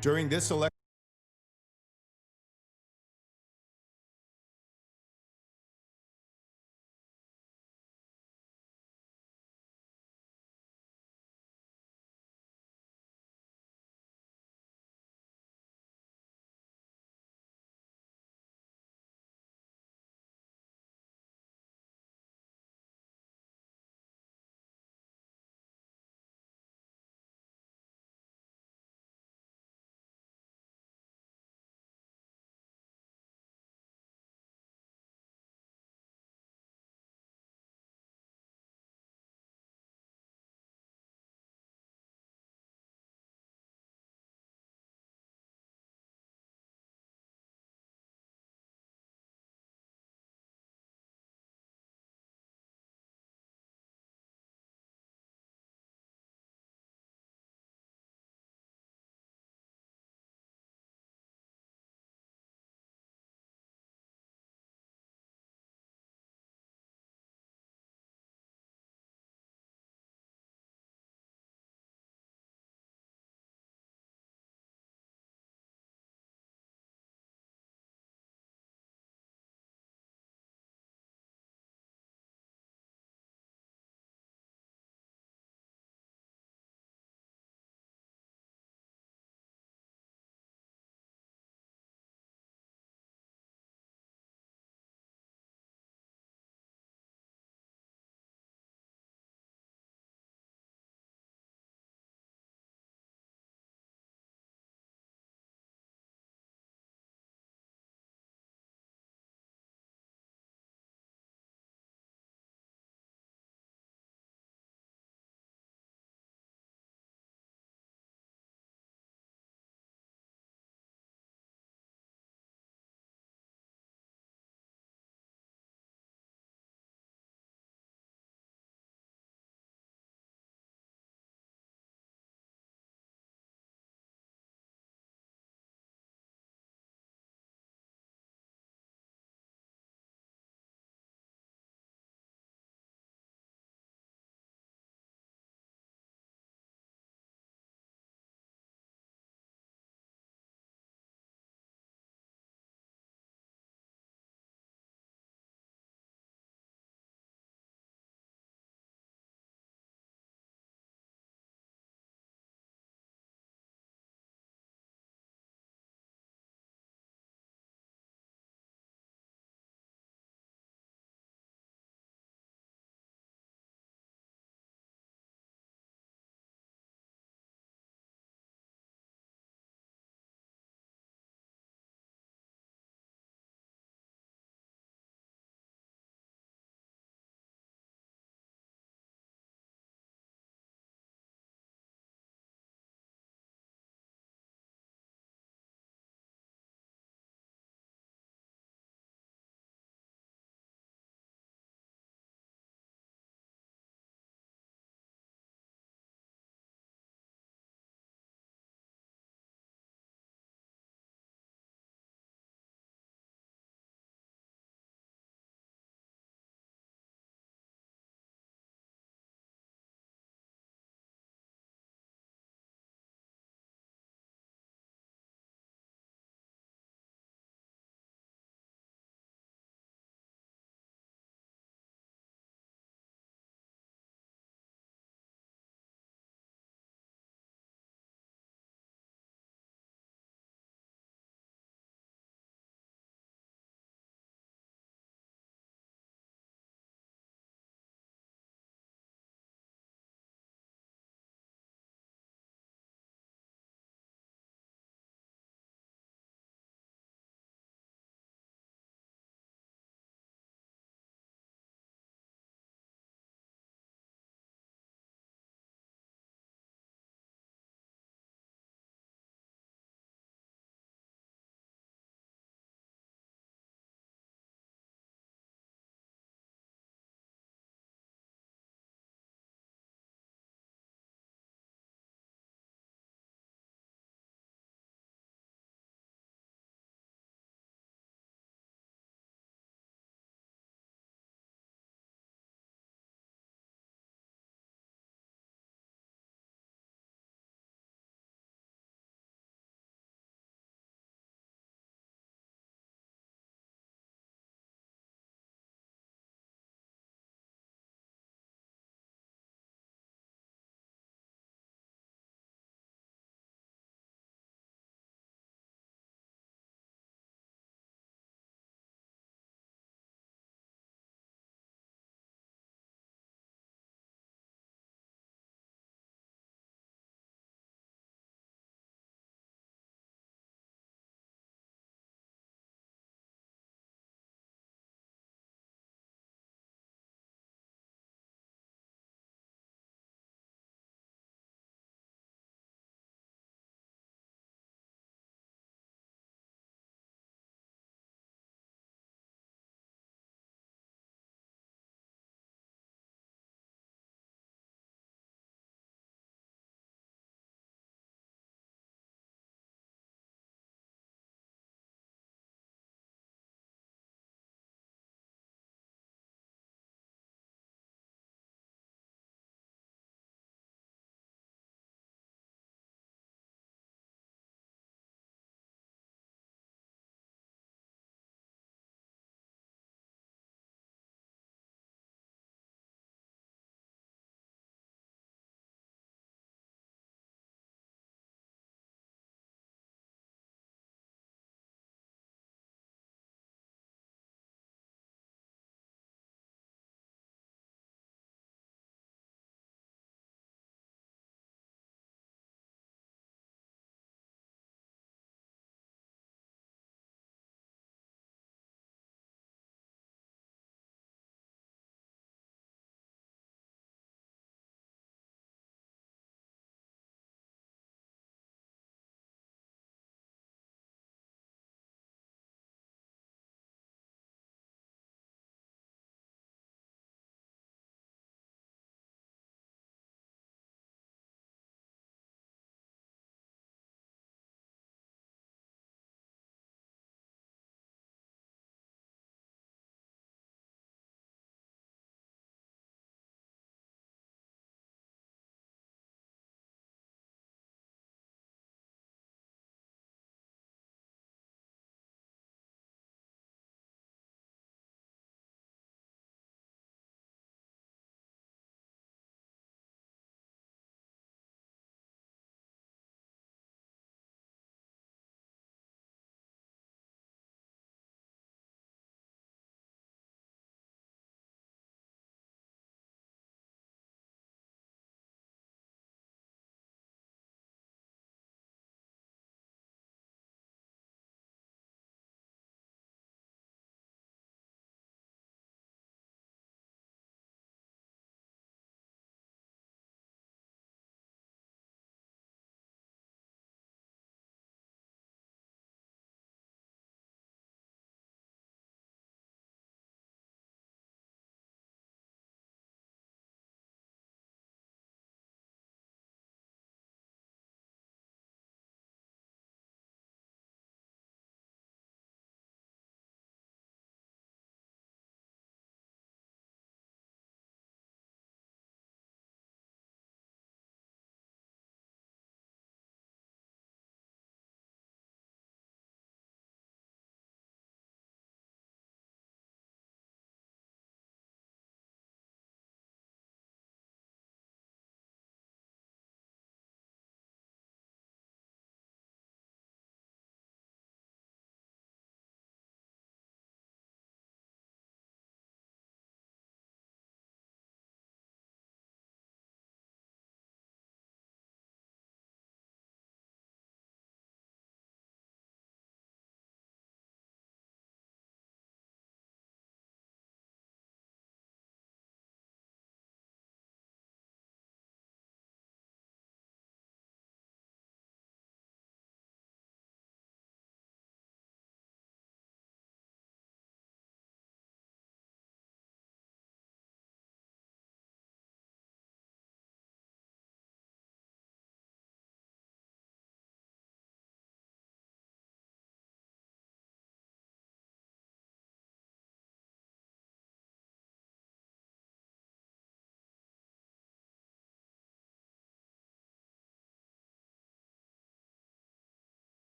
During this election,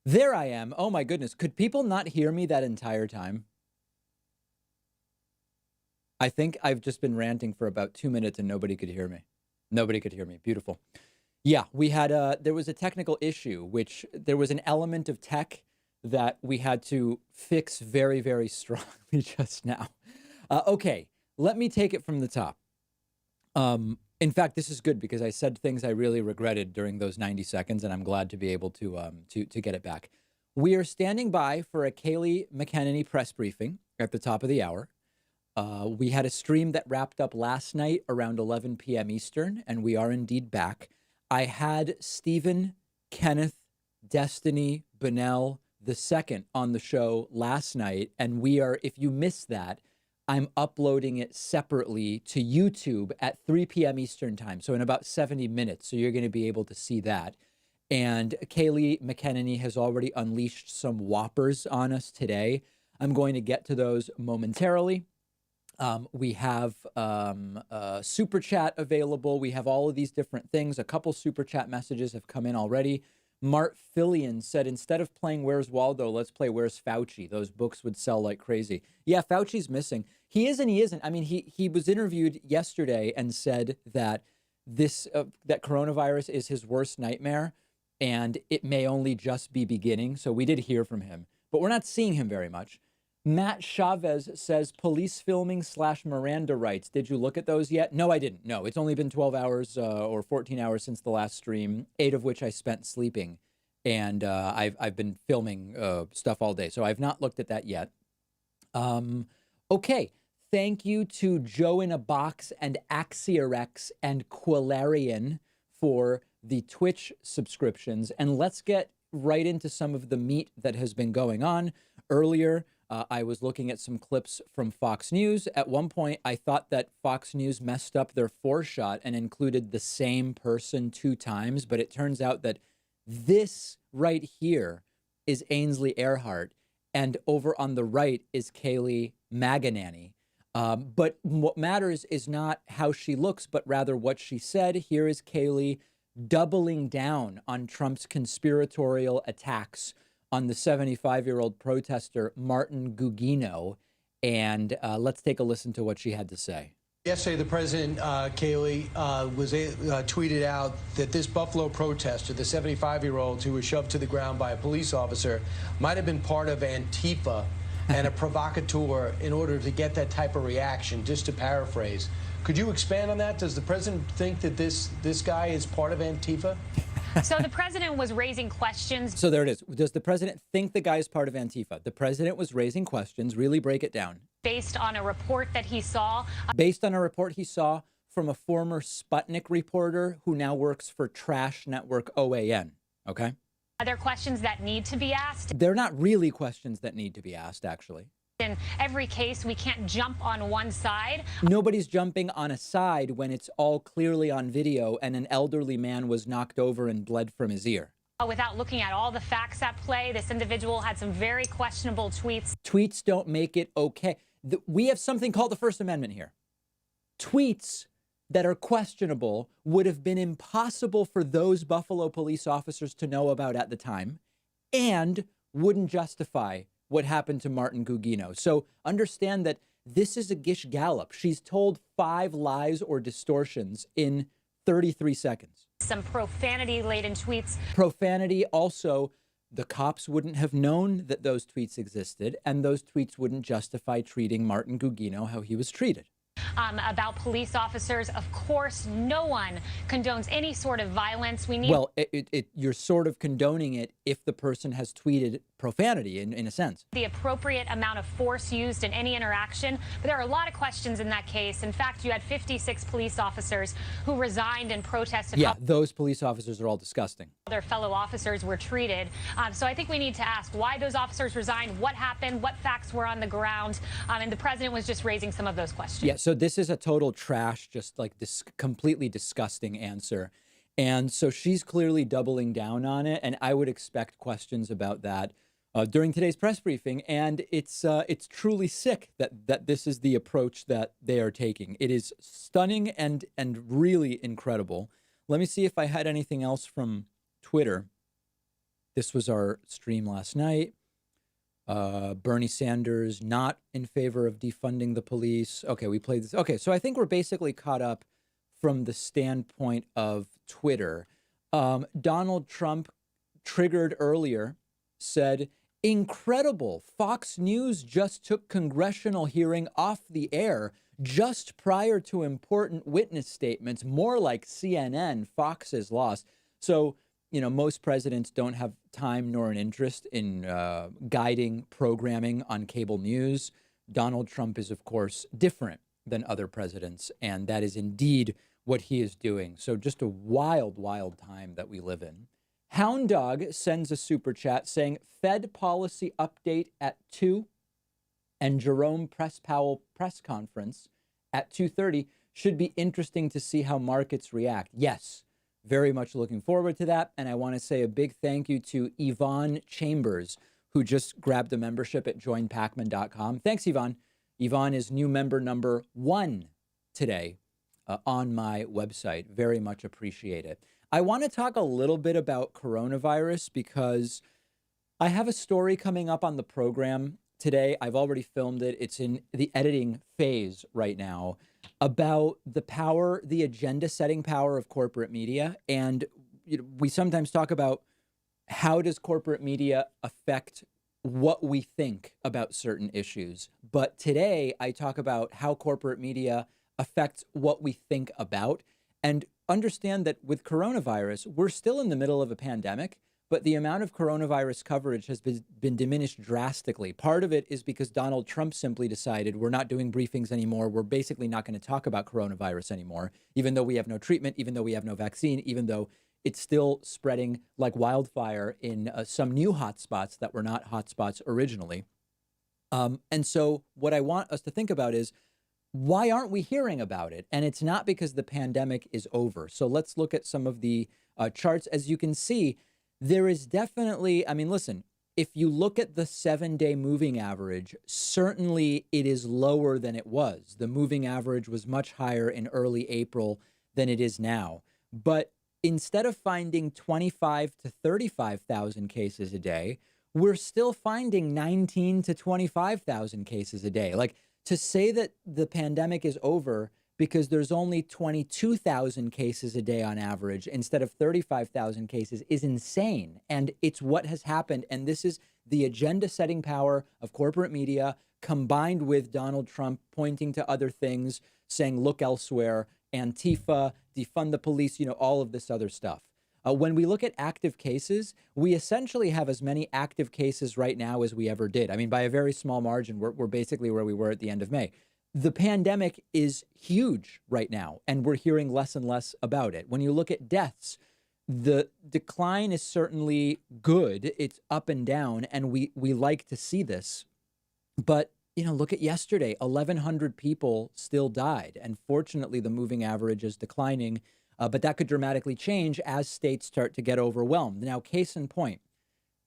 There I am. Oh my goodness. Could people not hear me that entire time? I think I've just been ranting for about 2 minutes and nobody could hear me. Nobody could hear me. Beautiful. Yeah, there was a technical issue, which there was an element of tech that we had to fix very, very strongly just now. Okay, let me take it from the top. In fact, this is good because I said things I really regretted during those 90 seconds, and I'm glad to be able to get it back. We are standing by for a Kayleigh McEnany press briefing at the top of the hour. We had a stream that wrapped up last night around 11 p.m. Eastern, and we are indeed back. I had Stephen, Kenneth, Destiny, Bunnell II on the show last night, and we are, if you missed that, I'm uploading it separately to YouTube at 3 p.m. Eastern time, so in about 70 minutes, so you're going to be able to see that. And Kayleigh McEnany has already unleashed some whoppers on us today. I'm going to get to those momentarily. We have Super Chat available. We have all of these different things. A couple Super Chat messages have come in already. Mart Fillion said, instead of playing Where's Waldo, let's play Where's Fauci. Those books would sell like crazy. Yeah, Fauci's missing. He is and he isn't. I mean, he was interviewed yesterday and said that that coronavirus is his worst nightmare and it may only just be beginning. So we did hear from him, but we're not seeing him very much. Matt Chavez says, police filming / Miranda rights. Did you look at those yet? No, I didn't. No, it's only been 12 hours or 14 hours since the last stream, 8 of which I spent sleeping. And I've been filming stuff all day. So I've not looked at that yet. Okay. Thank you to Joe in a Box and Axiorex and Quilarian for the Twitch subscriptions. And let's get right into some of the meat that has been going on. Earlier, I was looking at some clips from Fox News. At one point, I thought that Fox News messed up their foreshot and included the same person 2 times, but it turns out that this right here is Ainsley Earhart, and over on the right is Kayleigh McEnany. But what matters is not how she looks, but rather what she said. Here is Kayleigh doubling down on Trump's conspiratorial attacks on the 75-year-old protester, Martin Gugino. And let's take a listen to what she had to say. Yesterday, the president, Kayleigh, tweeted out that this Buffalo protester, the 75-year-old who was shoved to the ground by a police officer, might have been part of Antifa and a provocateur in order to get that type of reaction, just to paraphrase. Could you expand on that? Does the president think that this guy is part of Antifa? So the president was raising questions. So there it is. Does the president think the guy is part of Antifa? The president was raising questions. Really break it down. Based on a report that he saw. Based on a report he saw from a former Sputnik reporter who now works for trash network OAN. Okay? Are there questions that need to be asked? They're not really questions that need to be asked, actually. In every case, we can't jump on one side. Nobody's jumping on a side when it's all clearly on video and an elderly man was knocked over and bled from his ear. Without looking at all the facts at play, this individual had some very questionable tweets. Tweets don't make it okay. We have something called the First Amendment here. Tweets that are questionable would have been impossible for those Buffalo police officers to know about at the time and wouldn't justify what happened to Martin Gugino. So understand that this is a Gish Gallop. She's told 5 lies or distortions in 33 seconds. Some profanity-laden tweets. Profanity also, the cops wouldn't have known that those tweets existed, and those tweets wouldn't justify treating Martin Gugino how he was treated. About police officers. Of course, no one condones any sort of violence. We need. Well, you're sort of condoning it if the person has tweeted profanity, in a sense. The appropriate amount of force used in any interaction. But there are a lot of questions in that case. In fact, you had 56 police officers who resigned and protested. Yeah, those police officers are all disgusting. Their fellow officers were treated. So I think we need to ask why those officers resigned, what happened, what facts were on the ground. And the president was just raising some of those questions. Yeah, so this is a total trash, just like this completely disgusting answer. And so she's clearly doubling down on it. And I would expect questions about that during today's press briefing. And it's truly sick that this is the approach that they are taking. It is stunning and really incredible. Let me see if I had anything else from Twitter. This was our stream last night. Bernie Sanders not in favor of defunding the police. Okay, we played this. Okay, so I think we're basically caught up from the standpoint of Twitter. Donald Trump, triggered earlier, said, incredible, Fox News just took congressional hearing off the air just prior to important witness statements, more like CNN, Fox's loss. So, you know, most presidents don't have time nor an interest in guiding programming on cable news. Donald Trump is, of course, different than other presidents, and that is indeed what he is doing. So just a wild, wild time that we live in. Hound Dog sends a super chat saying, Fed policy update at 2 and Jerome Powell press conference at 2:30 should be interesting to see how markets react. Yes, very much looking forward to that. And I want to say a big thank you to Yvonne Chambers, who just grabbed a membership at joinpacman.com. Thanks, Yvonne. Yvonne is new member number 1 today on my website. Very much appreciate it. I want to talk a little bit about coronavirus because I have a story coming up on the program today. I've already filmed it. It's in the editing phase right now, about the power, the agenda setting power of corporate media. And we sometimes talk about how does corporate media affect what we think about certain issues. But today I talk about how corporate media affects what we think about. And understand that with coronavirus, we're still in the middle of a pandemic, but the amount of coronavirus coverage has been diminished drastically. Part of it is because Donald Trump simply decided we're not doing briefings anymore. We're basically not going to talk about coronavirus anymore, even though we have no treatment, even though we have no vaccine, even though it's still spreading like wildfire in some new hotspots that were not hotspots originally. And so what I want us to think about is, why aren't we hearing about it? And it's not because the pandemic is over. So let's look at some of the charts. As you can see, there is definitely, I mean, listen, if you look at the 7-day moving average, certainly it is lower than it was. The moving average was much higher in early April than it is now. But instead of finding 25 to 35,000 cases a day, we're still finding 19 to 25,000 cases a day. Like, to say that the pandemic is over because there's only 22,000 cases a day on average instead of 35,000 cases is insane. And it's what has happened. And this is the agenda setting power of corporate media combined with Donald Trump pointing to other things, saying, look elsewhere, Antifa, defund the police, all of this other stuff. When we look at active cases, we essentially have as many active cases right now as we ever did. I mean, by a very small margin, we're basically where we were at the end of May. The pandemic is huge right now, and we're hearing less and less about it. When you look at deaths, the decline is certainly good. It's up and down, and we like to see this. But, look at yesterday, 1,100 people still died. And fortunately, the moving average is declining. But that could dramatically change as states start to get overwhelmed. Now, case in point,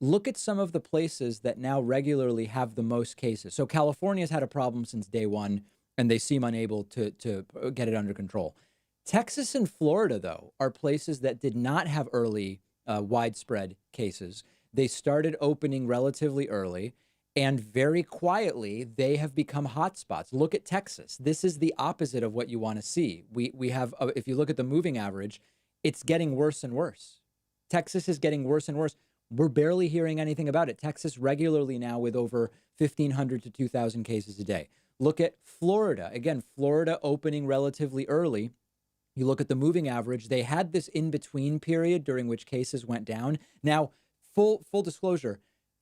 look at some of the places that now regularly have the most cases. So California's had a problem since day one, and they seem unable to get it under control. Texas and Florida, though, are places that did not have early widespread cases. They started opening relatively early, and very quietly, they have become hotspots. Look at Texas. This is the opposite of what you want to see. We have, if you look at the moving average, it's getting worse and worse. Texas is getting worse and worse. We're barely hearing anything about it. Texas regularly now with over 1,500 to 2,000 cases a day. Look at Florida. Again, Florida opening relatively early. You look at the moving average. They had this in-between period during which cases went down. Now, full disclosure,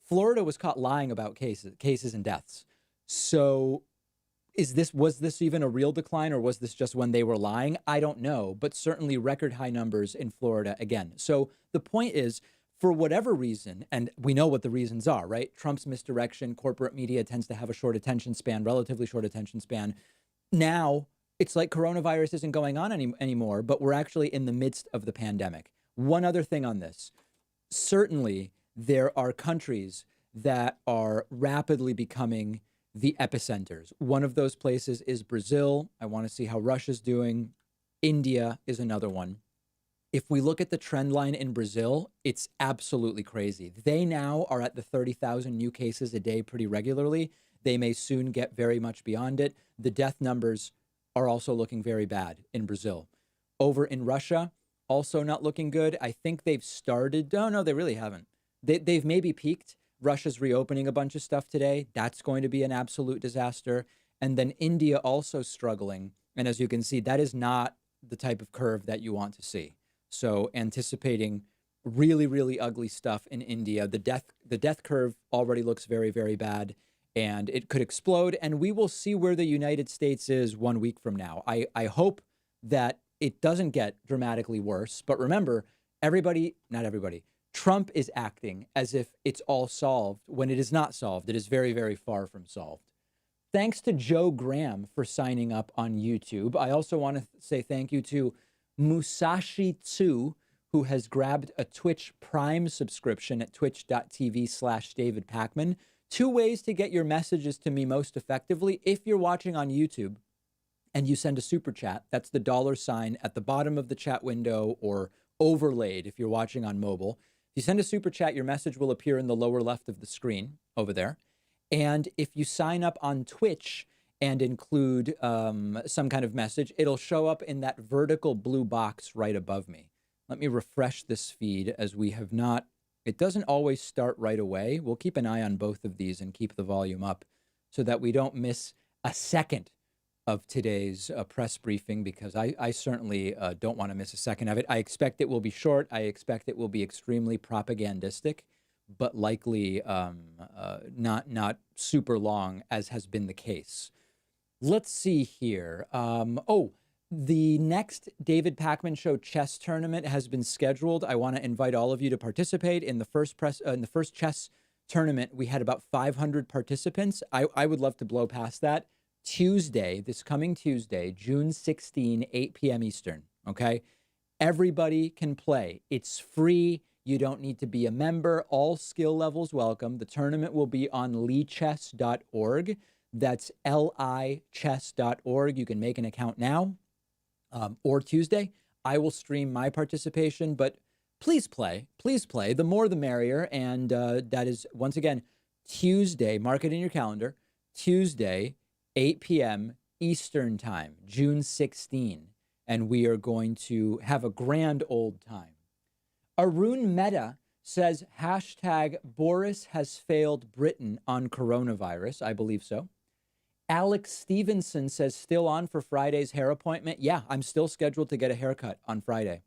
Florida was caught lying about cases and deaths. So was this even a real decline, or was this just when they were lying? I don't know, but certainly record high numbers in Florida again. So the point is, for whatever reason, and we know what the reasons are, right? Trump's misdirection, corporate media tends to have a short attention span, relatively short attention span. Now it's like coronavirus isn't going on anymore, but we're actually in the midst of the pandemic. One other thing on this, certainly there are countries that are rapidly becoming the epicenters. One of those places is Brazil. I want to see how Russia's doing. India is another one. If we look at the trend line in Brazil, it's absolutely crazy. They now are at the 30,000 new cases a day pretty regularly. They may soon get very much beyond it. The death numbers are also looking very bad in Brazil. Over in Russia, also not looking good. I think they've started. Oh, no, they really haven't. They've maybe peaked. Russia's reopening a bunch of stuff today. That's going to be an absolute disaster. And then India also struggling. And as you can see, that is not the type of curve that you want to see. So anticipating really, really ugly stuff in India. The death curve already looks very, very bad, and it could explode. And we will see where the United States is 1 week from now. I hope that it doesn't get dramatically worse. But remember, not everybody, Trump is acting as if it's all solved when it is not solved. It is very, very far from solved. Thanks to Joe Graham for signing up on YouTube. I also want to say thank you to Musashi 2, who has grabbed a Twitch Prime subscription at twitch.tv/David Pakman. 2 ways to get your messages to me most effectively. If you're watching on YouTube and you send a super chat, that's the $ at the bottom of the chat window or overlaid if you're watching on mobile. If you send a super chat, your message will appear in the lower left of the screen over there. And if you sign up on Twitch and include some kind of message, it'll show up in that vertical blue box right above me. Let me refresh this feed as we have not, it doesn't always start right away. We'll keep an eye on both of these and keep the volume up so that we don't miss a second of today's press briefing, because I certainly don't want to miss a second of it. I expect it will be short. I expect it will be extremely propagandistic, but likely not super long, as has been the case. Let's see here. The next David Pakman Show chess tournament has been scheduled. I want to invite all of you to participate in the first chess tournament. We had about 500 participants. I would love to blow past that. This coming Tuesday, June 16, 8 p.m. Eastern. Okay, everybody can play. It's free. You don't need to be a member. All skill levels welcome. The tournament will be on lichess.org. That's lichess.org. You can make an account now or Tuesday. I will stream my participation, but please play. Please play. The more the merrier. And that is, once again, Tuesday. Mark it in your calendar. Tuesday, 8 p.m. Eastern Time, June 16. And we are going to have a grand old time. Arun Mehta says, hashtag Boris has failed Britain on coronavirus. I believe so. Alex Stevenson says, still on for Friday's hair appointment. Yeah, I'm still scheduled to get a haircut on Friday.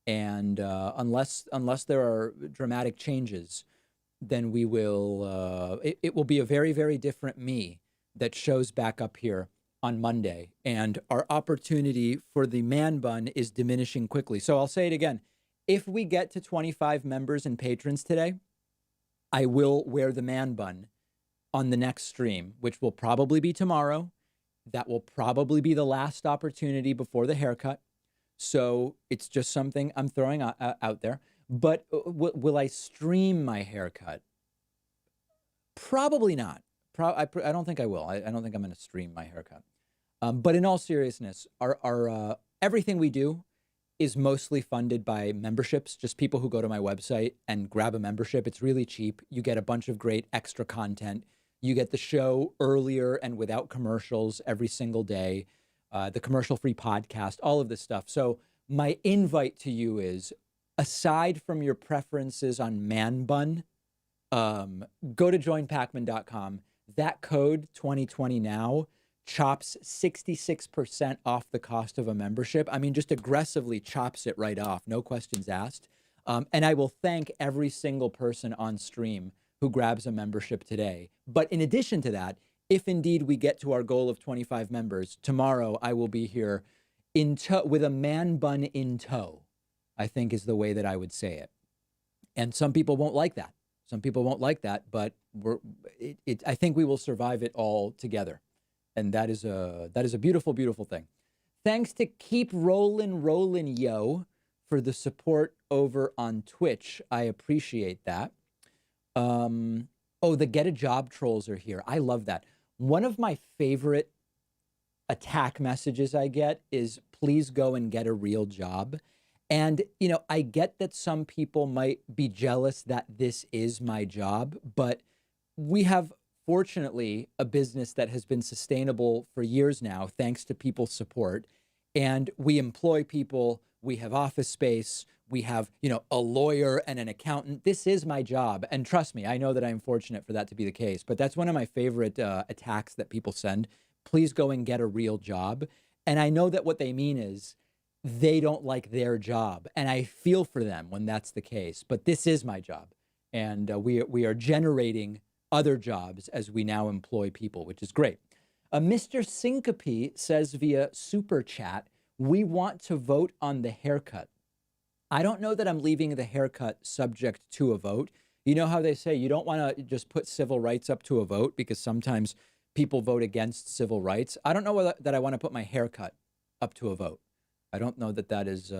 And unless there are dramatic changes, then we will, it will be a very, very different me that shows back up here on Monday. And our opportunity for the man bun is diminishing quickly. So I'll say it again. If we get to 25 members and patrons today, I will wear the man bun on the next stream, which will probably be tomorrow. That will probably be the last opportunity before the haircut. So it's just something I'm throwing out there. But will I stream my haircut? Probably not. I don't think I will. I don't think I'm going to stream my haircut. But in all seriousness, our everything we do is mostly funded by memberships, just people who go to my website and grab a membership. It's really cheap. You get a bunch of great extra content. You get the show earlier and without commercials every single day, the commercial-free podcast, all of this stuff. So my invite to you is, aside from your preferences on man bun, go to joinpakman.com. That code 2020 now chops 66% off the cost of a membership. I mean, just aggressively chops it right off, no questions asked. And I will thank every single person on stream who grabs a membership today. But in addition to that, if indeed we get to our goal of 25 members, tomorrow I will be here in tow, with a man bun in tow, I think is the way that I would say it. And some people won't like that. Some people won't like that, but I think we will survive it all together. And that is a beautiful, beautiful thing. Thanks to Keep Rollin' Yo for the support over on Twitch. I appreciate that. The Get a Job trolls are here. I love that. One of my favorite attack messages I get is, please go and get a real job. And, I get that some people might be jealous that this is my job, but we have, fortunately, a business that has been sustainable for years now, thanks to people's support. And we employ people, we have office space, we have, a lawyer and an accountant. This is my job. And trust me, I know that I'm fortunate for that to be the case, but that's one of my favorite attacks that people send. Please go and get a real job. And I know that what they mean is, they don't like their job. And I feel for them when that's the case. But this is my job. And we are generating other jobs as we now employ people, which is great. Mr. Syncope says via Super Chat, we want to vote on the haircut. I don't know that I'm leaving the haircut subject to a vote. You know how they say you don't want to just put civil rights up to a vote because sometimes people vote against civil rights. I don't know that I want to put my haircut up to a vote. I don't know that that is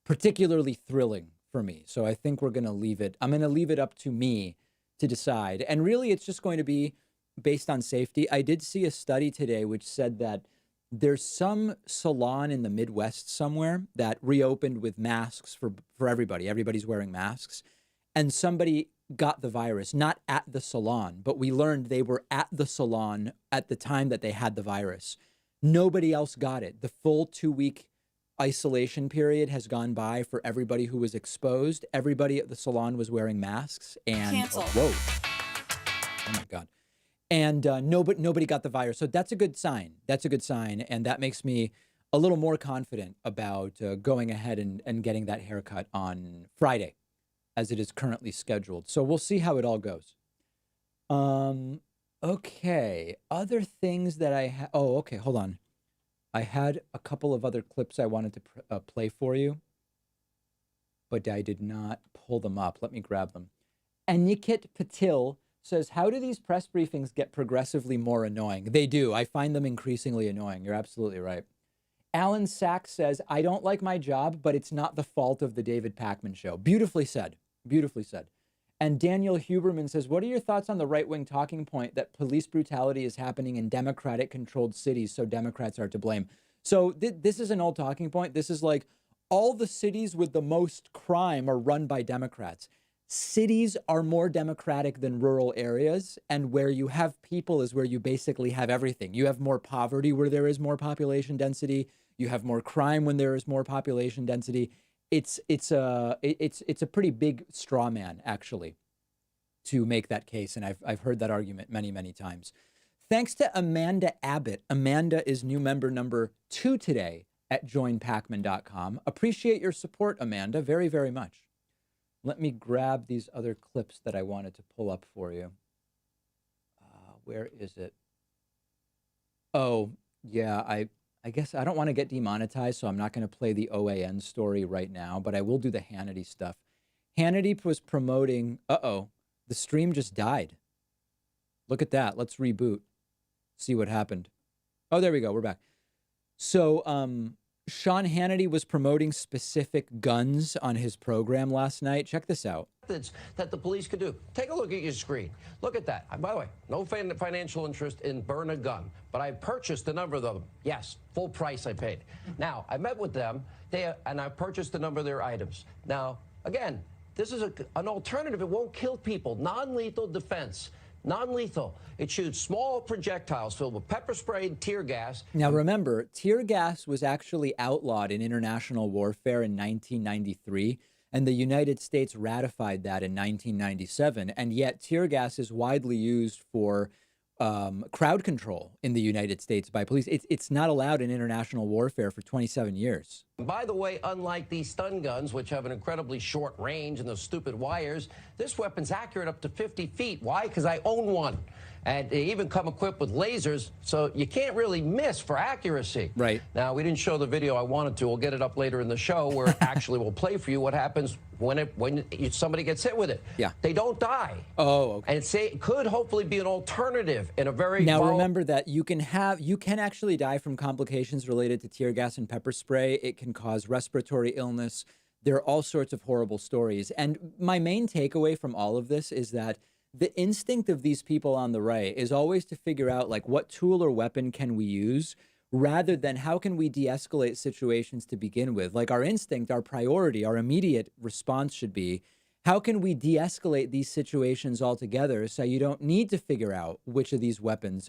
particularly thrilling for me. So I think we're going to leave it. I'm going to leave it up to me to decide. And really, it's just going to be based on safety. I did see a study today which said that there's some salon in the Midwest somewhere that reopened with masks for everybody. Everybody's wearing masks. And somebody got the virus, not at the salon, but we learned they were at the salon at the time that they had the virus. Nobody else got it. The full 2-week isolation period has gone by for everybody who was exposed. Everybody at the salon was wearing masks and whoa. Oh my God. And nobody got the virus. So that's a good sign. That's a good sign. And that makes me a little more confident about going ahead and getting that haircut on Friday as it is currently scheduled. So we'll see how it all goes. Okay. Other things that I have. Oh, okay. Hold on. I had a couple of other clips I wanted to play for you, but I did not pull them up. Let me grab them. Aniket Patil says, how do these press briefings get progressively more annoying? They do. I find them increasingly annoying. You're absolutely right. Alan Sachs says, I don't like my job, but it's not the fault of the David Pakman show. Beautifully said. Beautifully said. And Daniel Huberman says, what are your thoughts on the right-wing talking point that police brutality is happening in Democratic-controlled cities, so Democrats are to blame? So this is an old talking point. This is like all the cities with the most crime are run by Democrats. Cities are more democratic than rural areas, and where you have people is where you basically have everything. You have more poverty where there is more population density. You have more crime when there is more population density. It's a pretty big straw man, actually, to make that case. And I've heard that argument many, many times. Thanks to Amanda Abbott. Amanda is new member number 2 today at joinpakman.com. Appreciate your support, Amanda, very, very much. Let me grab these other clips that I wanted to pull up for you. Where is it? Oh, yeah, I guess I don't want to get demonetized, so I'm not going to play the OAN story right now, but I will do the Hannity stuff. Hannity was promoting, the stream just died. Look at that. Let's reboot. See what happened. Oh, there we go. We're back. So, Sean Hannity was promoting specific guns on his program last night. Check this out. That the police could do. Take a look at your screen. Look at that. By the way, no financial interest in burn a gun, but I purchased a number of them. Yes, full price I paid. Now, I met with them, and I purchased a number of their items. Now, again, this is an alternative. It won't kill people. Non-lethal defense. Non-lethal. It shoots small projectiles filled with pepper spray and tear gas. Now, remember, tear gas was actually outlawed in international warfare in 1993. And the United States ratified that in 1997. And yet tear gas is widely used for crowd control in the United States by police. It's not allowed in international warfare for 27 years. By the way, unlike these stun guns, which have an incredibly short range and those stupid wires, this weapon's accurate up to 50 feet. Why? Because I own one. And they even come equipped with lasers, so you can't really miss for accuracy. Right. Now, we didn't show the video I wanted to. We'll get it up later in the show where it actually will play for you what happens when somebody gets hit with it. Yeah. They don't die. Oh, okay. And it could hopefully be an alternative in a very... Now, remember that you can actually die from complications related to tear gas and pepper spray. It can cause respiratory illness. There are all sorts of horrible stories. And my main takeaway from all of this is that the instinct of these people on the right is always to figure out, like, what tool or weapon can we use rather than how can we de-escalate situations to begin with? Like our instinct, our priority, our immediate response should be, how can we de-escalate these situations altogether so you don't need to figure out which of these weapons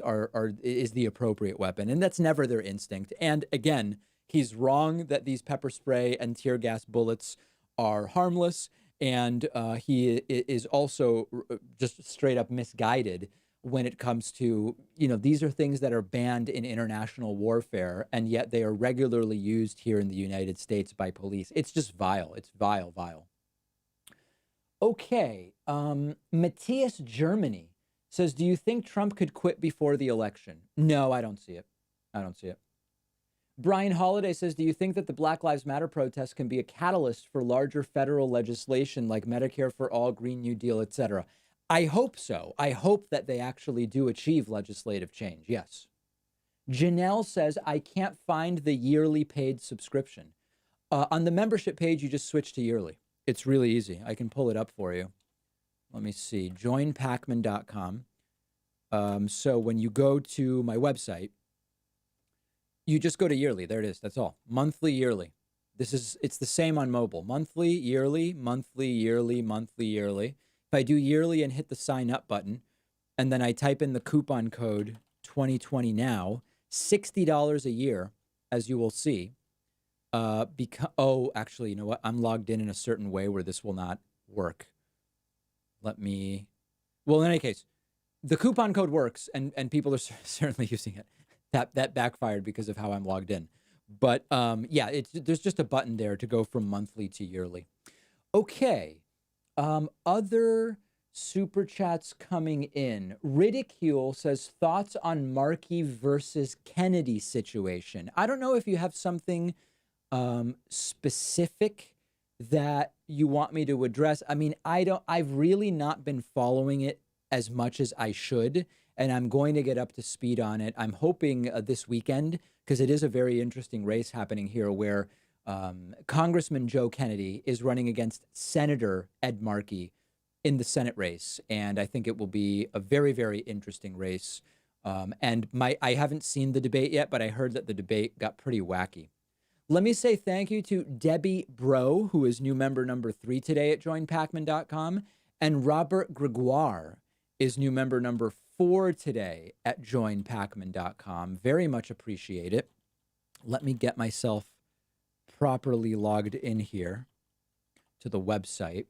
is the appropriate weapon? And that's never their instinct. And again, he's wrong that these pepper spray and tear gas bullets are harmless. And he is also just straight up misguided when it comes to, these are things that are banned in international warfare, and yet they are regularly used here in the United States by police. It's just vile. It's vile, vile. Okay. Matthias Germany says, do you think Trump could quit before the election? No, I don't see it. I don't see it. Brian Holiday says, do you think that the Black Lives Matter protests can be a catalyst for larger federal legislation like Medicare for All, Green New Deal, etc.? I hope so. I hope that they actually do achieve legislative change. Yes. Janelle says, I can't find the yearly paid subscription. On the membership page, you just switch to yearly. It's really easy. I can pull it up for you. Let me see. Joinpacman.com. So when you go to my website, you just go to yearly. There it is. That's all. Monthly, yearly. It's the same on mobile. Monthly, yearly, monthly, yearly, monthly, yearly. If I do yearly and hit the sign up button, and then I type in the coupon code 2020 now, $60 a year, as you will see. Actually, you know what? I'm logged in a certain way where this will not work. In any case, the coupon code works, and people are certainly using it. That backfired because of how I'm logged in. But there's just a button there to go from monthly to yearly. Okay. Other super chats coming in. Ridicule says, thoughts on Markey versus Kennedy situation. I don't know if you have something specific that you want me to address. I mean, I've really not been following it as much as I should, and I'm going to get up to speed on it. I'm hoping this weekend, because it is a very interesting race happening here where Congressman Joe Kennedy is running against Senator Ed Markey in the Senate race. And I think it will be a very, very interesting race. I haven't seen the debate yet, but I heard that the debate got pretty wacky. Let me say thank you to Debbie Bro, who is new member number 3 today at joinpacman.com, and Robert Gregoire is new member number 4 today at joinpacman.com. Very much appreciate it. Let me get myself properly logged in here to the website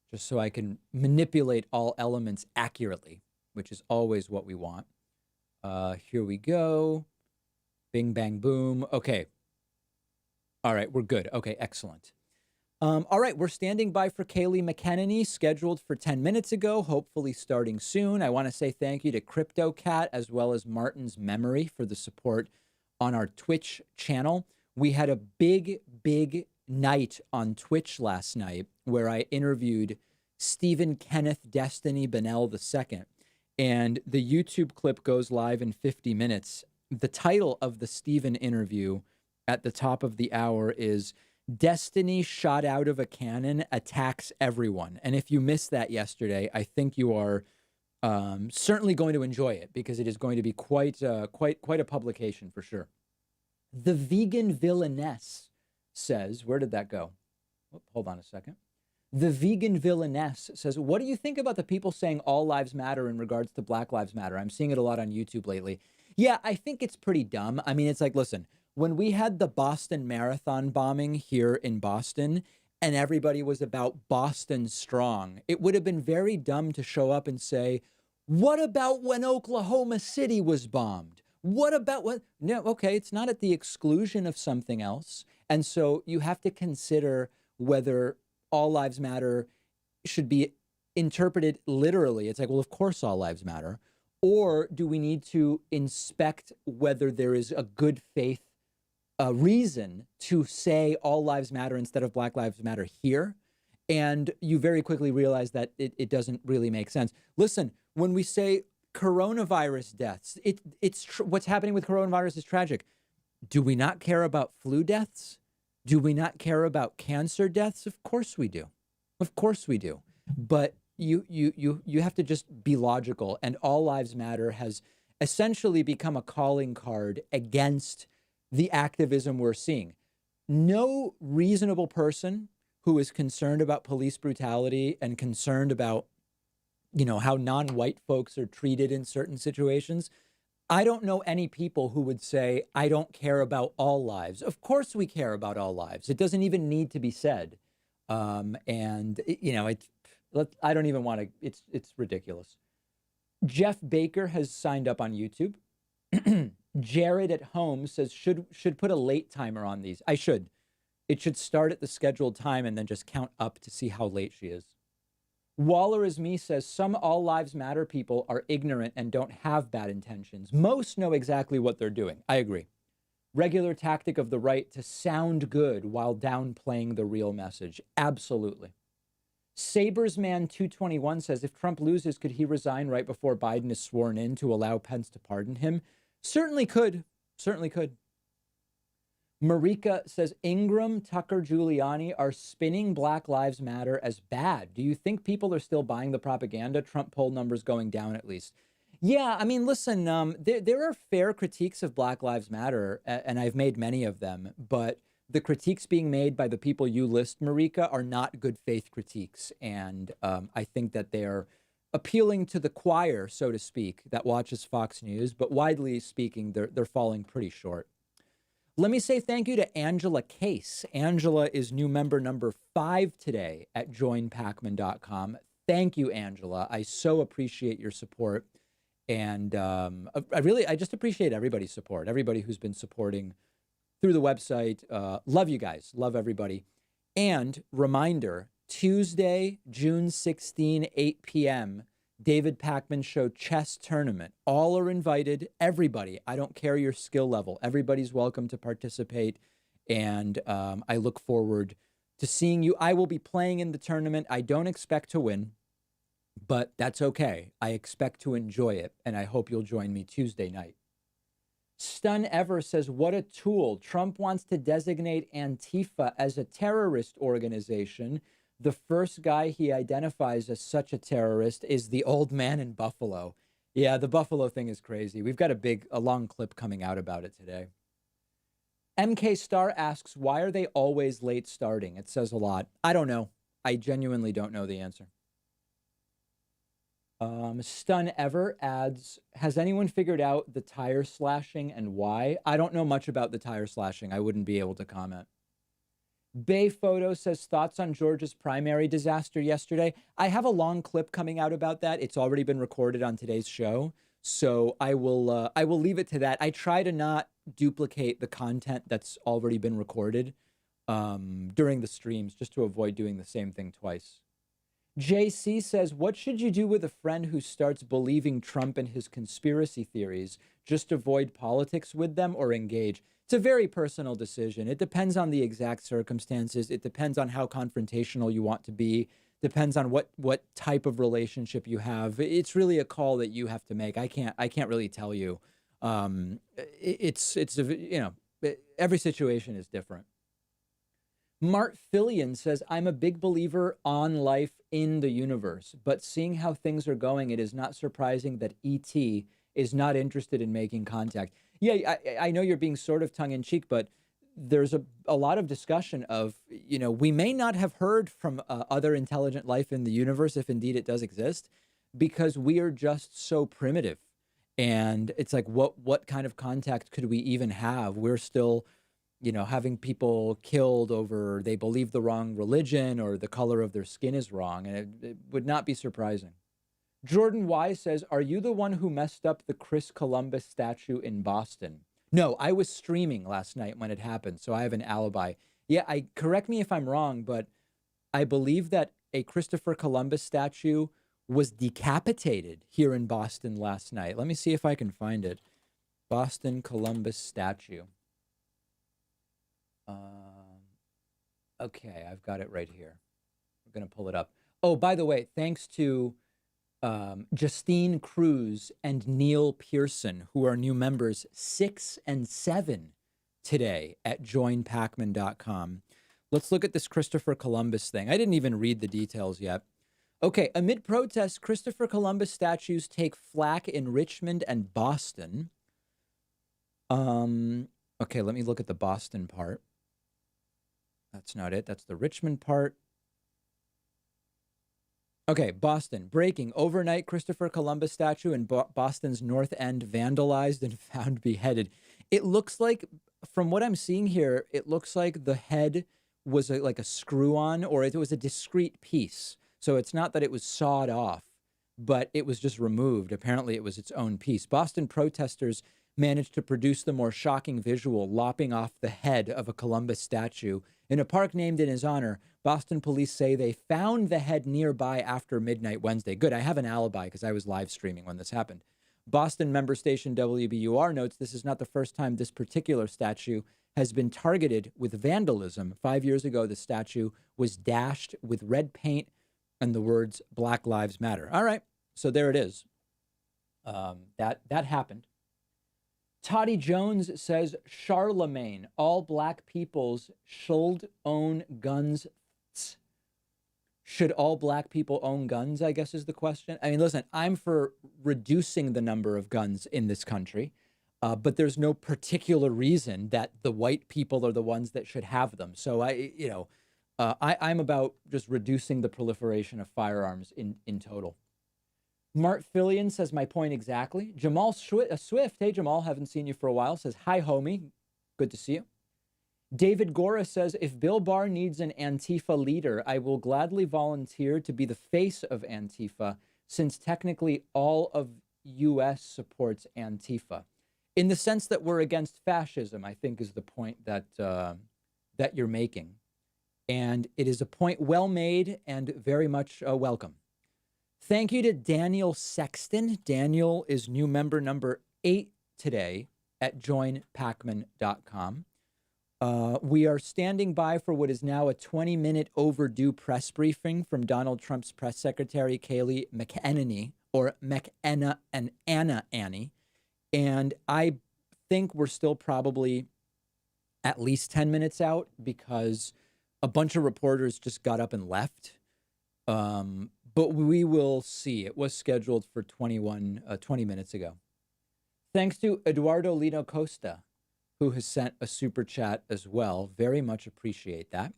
just so I can manipulate all elements accurately, which is always what we want. Here we go. Bing, bang, boom. Okay. All right, we're good. Okay, excellent. All right, we're standing by for Kayleigh McEnany, scheduled for 10 minutes ago, hopefully starting soon. I want to say thank you to CryptoCat as well as Martin's Memory for the support on our Twitch channel. We had a big, big night on Twitch last night where I interviewed Stephen Kenneth Destiny Bennell II, and the YouTube clip goes live in 50 minutes. The title of the Stephen interview at the top of the hour is Destiny Shot Out of a Cannon Attacks Everyone. And if you missed that yesterday, I think you are certainly going to enjoy it because it is going to be quite a publication for sure. The Vegan Villainess says, where did that go? Hold on a second. The Vegan Villainess says, what do you think about the people saying all lives matter in regards to Black Lives Matter? I'm seeing it a lot on YouTube lately. Yeah, I think it's pretty dumb. I mean, it's like, listen, when we had the Boston Marathon bombing here in Boston and everybody was about Boston strong, it would have been very dumb to show up and say, what about when Oklahoma City was bombed? What about what? No, okay, it's not at the exclusion of something else. And so you have to consider whether all lives matter should be interpreted literally. It's like, well, of course all lives matter. Or do we need to inspect whether there is a good faith reason to say all lives matter instead of Black Lives Matter here? And you very quickly realize that it doesn't really make sense. Listen, when we say coronavirus deaths, what's happening with coronavirus is tragic. Do we not care about flu deaths? Do we not care about cancer deaths? Of course we do. Of course we do. But you have to just be logical. And all lives matter has essentially become a calling card against the activism we're seeing. No reasonable person who is concerned about police brutality and concerned about, how non-white folks are treated in certain situations. I don't know any people who would say, I don't care about all lives. Of course we care about all lives. It doesn't even need to be said. I don't even want to, it's ridiculous. Jeff Baker has signed up on YouTube. Jared at home says, should put a late timer on these. I should. It should start at the scheduled time and then just count up to see how late she is. Waller is me says, some all lives matter people are ignorant and don't have bad intentions. Most know exactly what they're doing. I agree. Regular tactic of the right to sound good while downplaying the real message. Absolutely. Sabersman 221 says, if Trump loses, could he resign right before Biden is sworn in to allow Pence to pardon him? Certainly could. Certainly could. Marika says, Ingram, Tucker, Giuliani are spinning Black Lives Matter as bad. Do you think people are still buying the propaganda? Trump poll numbers going down at least. Yeah, I mean, listen, there are fair critiques of Black Lives Matter, and I've made many of them, but the critiques being made by the people you list, Marika, are not good faith critiques. And I think that they're appealing to the choir, so to speak, that watches Fox News, but widely speaking, they're falling pretty short. Let me say thank you to Angela Case. Angela is new member number 5 today at joinpacman.com. Thank you, Angela. I so appreciate your support. And I just appreciate everybody's support, everybody who's been supporting through the website. Love you guys. Love everybody. And reminder, Tuesday, June 16, 8 p.m., David Pakman Show chess tournament. All are invited. Everybody. I don't care your skill level. Everybody's welcome to participate. And I look forward to seeing you. I will be playing in the tournament. I don't expect to win, but that's okay. I expect to enjoy it. And I hope you'll join me Tuesday night. Stun Ever says, what a tool. Trump wants to designate Antifa as a terrorist organization. The first guy he identifies as such a terrorist is the old man in Buffalo. Yeah, the Buffalo thing is crazy. We've got a long clip coming out about it today. MK Star asks, why are they always late starting? It says a lot. I don't know. I genuinely don't know the answer. Stun Ever adds, has anyone figured out the tire slashing and why? I don't know much about the tire slashing. I wouldn't be able to comment. Bay Photo says, thoughts on Georgia's primary disaster yesterday. I have a long clip coming out about that. It's already been recorded on today's show. So I will leave it to that. I try to not duplicate the content that's already been recorded during the streams, just to avoid doing the same thing twice. JC says, what should you do with a friend who starts believing Trump and his conspiracy theories? Just avoid politics with them or engage? It's a very personal decision. It depends on the exact circumstances. It depends on how confrontational you want to be. Depends on what type of relationship you have. It's really a call that you have to make. I can't really tell you. Every situation is different. Mart Fillion says, I'm a big believer on life in the universe, but seeing how things are going, it is not surprising that ET is not interested in making contact. Yeah, I know you're being sort of tongue-in-cheek, but there's a lot of discussion of, we may not have heard from other intelligent life in the universe, if indeed it does exist, because we are just so primitive. And it's like, what kind of contact could we even have? We're still, having people killed over they believe the wrong religion or the color of their skin is wrong. And it would not be surprising. Jordan Y says, are you the one who messed up the Chris Columbus statue in Boston? No, I was streaming last night when it happened, so I have an alibi. Yeah, correct me if I'm wrong, but I believe that a Christopher Columbus statue was decapitated here in Boston last night. Let me see if I can find it. Boston Columbus statue. Okay, I've got it right here. I'm going to pull it up. Oh, by the way, thanks to Justine Cruz and Neil Pearson, who are new members 6 and 7 today at joinpacman.com. Let's look at this Christopher Columbus thing. I didn't even read the details yet. Okay, amid protests, Christopher Columbus statues take flack in Richmond and Boston. Okay, let me look at the Boston part. That's not it. That's the Richmond part. Okay, Boston. Breaking. Overnight, Christopher Columbus statue in Boston's North End vandalized and found beheaded. It looks like, from what I'm seeing here, it looks like the head was like a screw-on, or it was a discrete piece. So it's not that it was sawed off, but it was just removed. Apparently, it was its own piece. Boston protesters managed to produce the more shocking visual, lopping off the head of a Columbus statue in a park named in his honor. Boston police say they found the head nearby after midnight Wednesday. Good, I have an alibi because I was live streaming when this happened. Boston member station WBUR notes this is not the first time this particular statue has been targeted with vandalism. 5 years ago, the statue was dashed with red paint and the words Black Lives Matter. All right, so there it is. That happened. Toddy Jones says, Charlemagne, all black peoples should own guns. Should all black people own guns, I guess is the question. I mean, listen, I'm for reducing the number of guns in this country, but there's no particular reason that the white people are the ones that should have them. So I'm about just reducing the proliferation of firearms in total. Mart Fillion says, my point exactly. Jamal Swift, hey, Jamal, haven't seen you for a while, says, hi, homie. Good to see you. David Gora says, if Bill Barr needs an Antifa leader, I will gladly volunteer to be the face of Antifa, since technically all of U.S. supports Antifa. In the sense that we're against fascism, I think is the point that that you're making. And it is a point well made and very much welcome. Thank you to Daniel Sexton. Daniel is new member number 8 today at joinpacman.com. We are standing by for what is now a 20-minute overdue press briefing from Donald Trump's press secretary, Kayleigh McEnany, or McEnna and Anna Annie. And I think we're still probably at least 10 minutes out because a bunch of reporters just got up and left. But we will see. It was scheduled for 20 minutes ago. Thanks to Eduardo Lino Costa, who has sent a super chat as well. Very much appreciate that.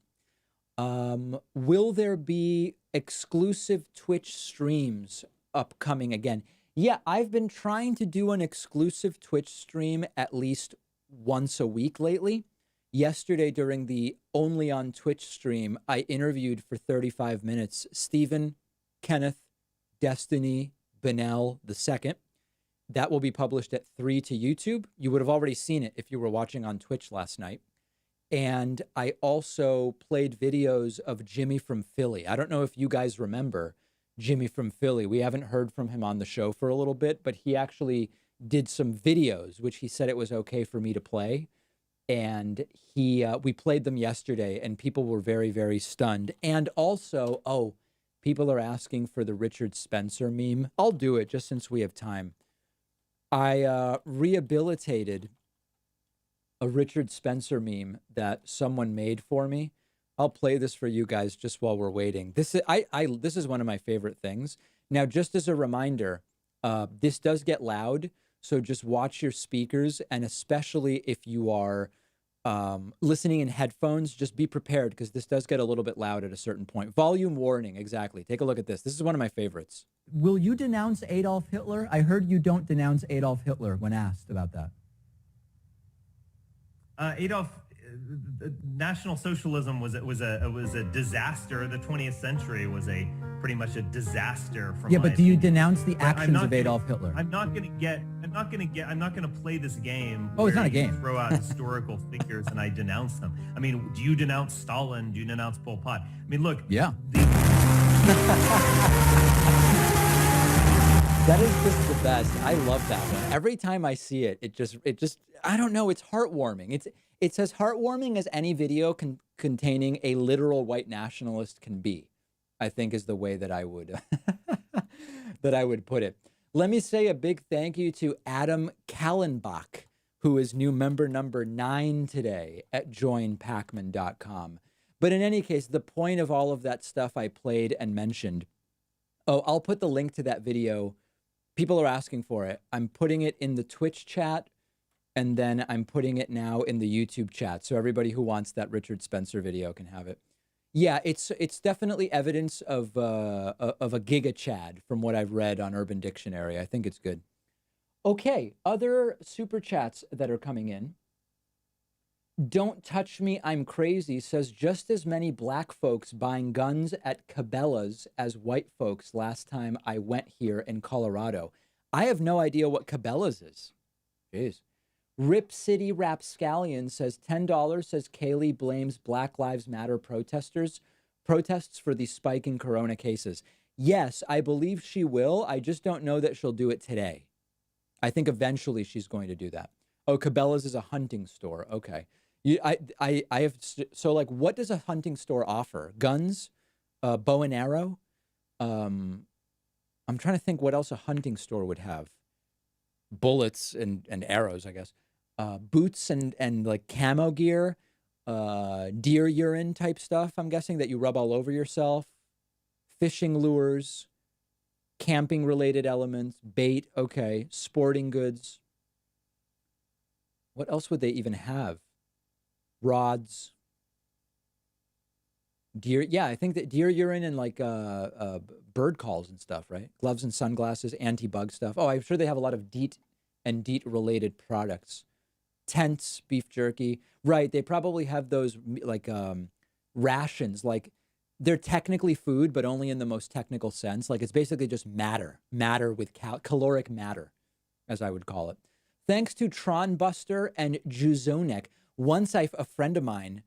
Will there be exclusive Twitch streams upcoming again? Yeah, I've been trying to do an exclusive Twitch stream at least once a week lately. Yesterday, during the Only on Twitch stream, I interviewed for 35 minutes Stephen, Kenneth, Destiny, Benell II. That will be published at 3 to YouTube. You would have already seen it if you were watching on Twitch last night. And I also played videos of Jimmy from Philly. I don't know if you guys remember Jimmy from Philly. We haven't heard from him on the show for a little bit, but he actually did some videos, which he said it was okay for me to play. And we played them yesterday, and people were very, very stunned. And also, people are asking for the Richard Spencer meme. I'll do it just since we have time. I rehabilitated a Richard Spencer meme that someone made for me. I'll play this for you guys just while we're waiting. This is one of my favorite things. Now, just as a reminder, this does get loud, so just watch your speakers, and especially if you are listening in headphones, just be prepared because this does get a little bit loud at a certain point. Volume warning, exactly. Take a look at this. This is one of my favorites. Will you denounce Adolf Hitler? I heard you don't denounce Adolf Hitler when asked about that. National Socialism was a disaster. The 20th century was pretty much a disaster. Yeah, but do you denounce the actions of Adolf Hitler? I'm not gonna play this game. Oh, it's not a game. You throw out historical figures and I denounce them. I mean, do you denounce Stalin? Do you denounce Pol Pot? I mean, look. Yeah. That is just the best. I love that one. Every time I see it, it just I don't know, it's heartwarming. It's as heartwarming as any video containing a literal white nationalist can be, I think is the way that I would that I would put it. Let me say a big thank you to Adam Kallenbach, who is new member number 9 today at joinpacman.com. But in any case, the point of all of that stuff I played and mentioned, I'll put the link to that video. People are asking for it. I'm putting it in the Twitch chat And then I'm putting it now in the YouTube chat. So everybody who wants that Richard Spencer video can have it. Yeah, it's definitely evidence of a Giga Chad from what I've read on Urban Dictionary. I think it's good. Okay, other super chats that are coming in. Don't Touch Me, I'm Crazy says just as many black folks buying guns at Cabela's as white folks last time I went here in Colorado. I have no idea what Cabela's is. Jeez. Rip City Rapscallion says $10, says Kayleigh blames Black Lives Matter protests for the spike in corona cases. Yes, I believe she will. I just don't know that she'll do it today. I think eventually she's going to do that. Oh, Cabela's is a hunting store. Okay. I have, so like, what does a hunting store offer? Guns, bow and arrow. I'm trying to think what else a hunting store would have. Bullets and arrows, I guess. Boots and like camo gear, deer urine type stuff, I'm guessing, that you rub all over yourself, fishing lures, camping related elements, bait, okay, sporting goods. What else would they even have? Rods, deer. Yeah, I think that deer urine and like bird calls and stuff, right? Gloves and sunglasses, anti-bug stuff. Oh, I'm sure they have a lot of DEET and DEET related products. Tents, beef jerky. Right, they probably have those like rations, like they're technically food, but only in the most technical sense. Like it's basically just matter with caloric matter, as I would call it. Thanks to Tron Buster and Juzonek. Once a friend of mine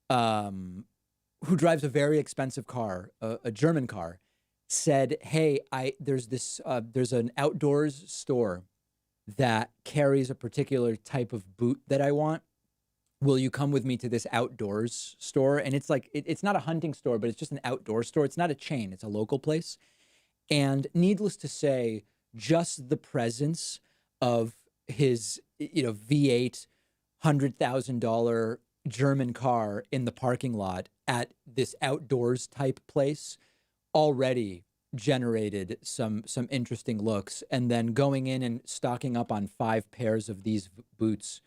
who drives a very expensive car, a German car, said, hey, there's an outdoors store that carries a particular type of boot that I want. Will you come with me to this outdoors store? And it's like, it's not a hunting store, but it's just an outdoor store. It's not a chain. It's a local place. And needless to say, just the presence of his, V8 $100,000 German car in the parking lot at this outdoors type place already generated some interesting looks. And then going in and stocking up on 5 pairs of these boots,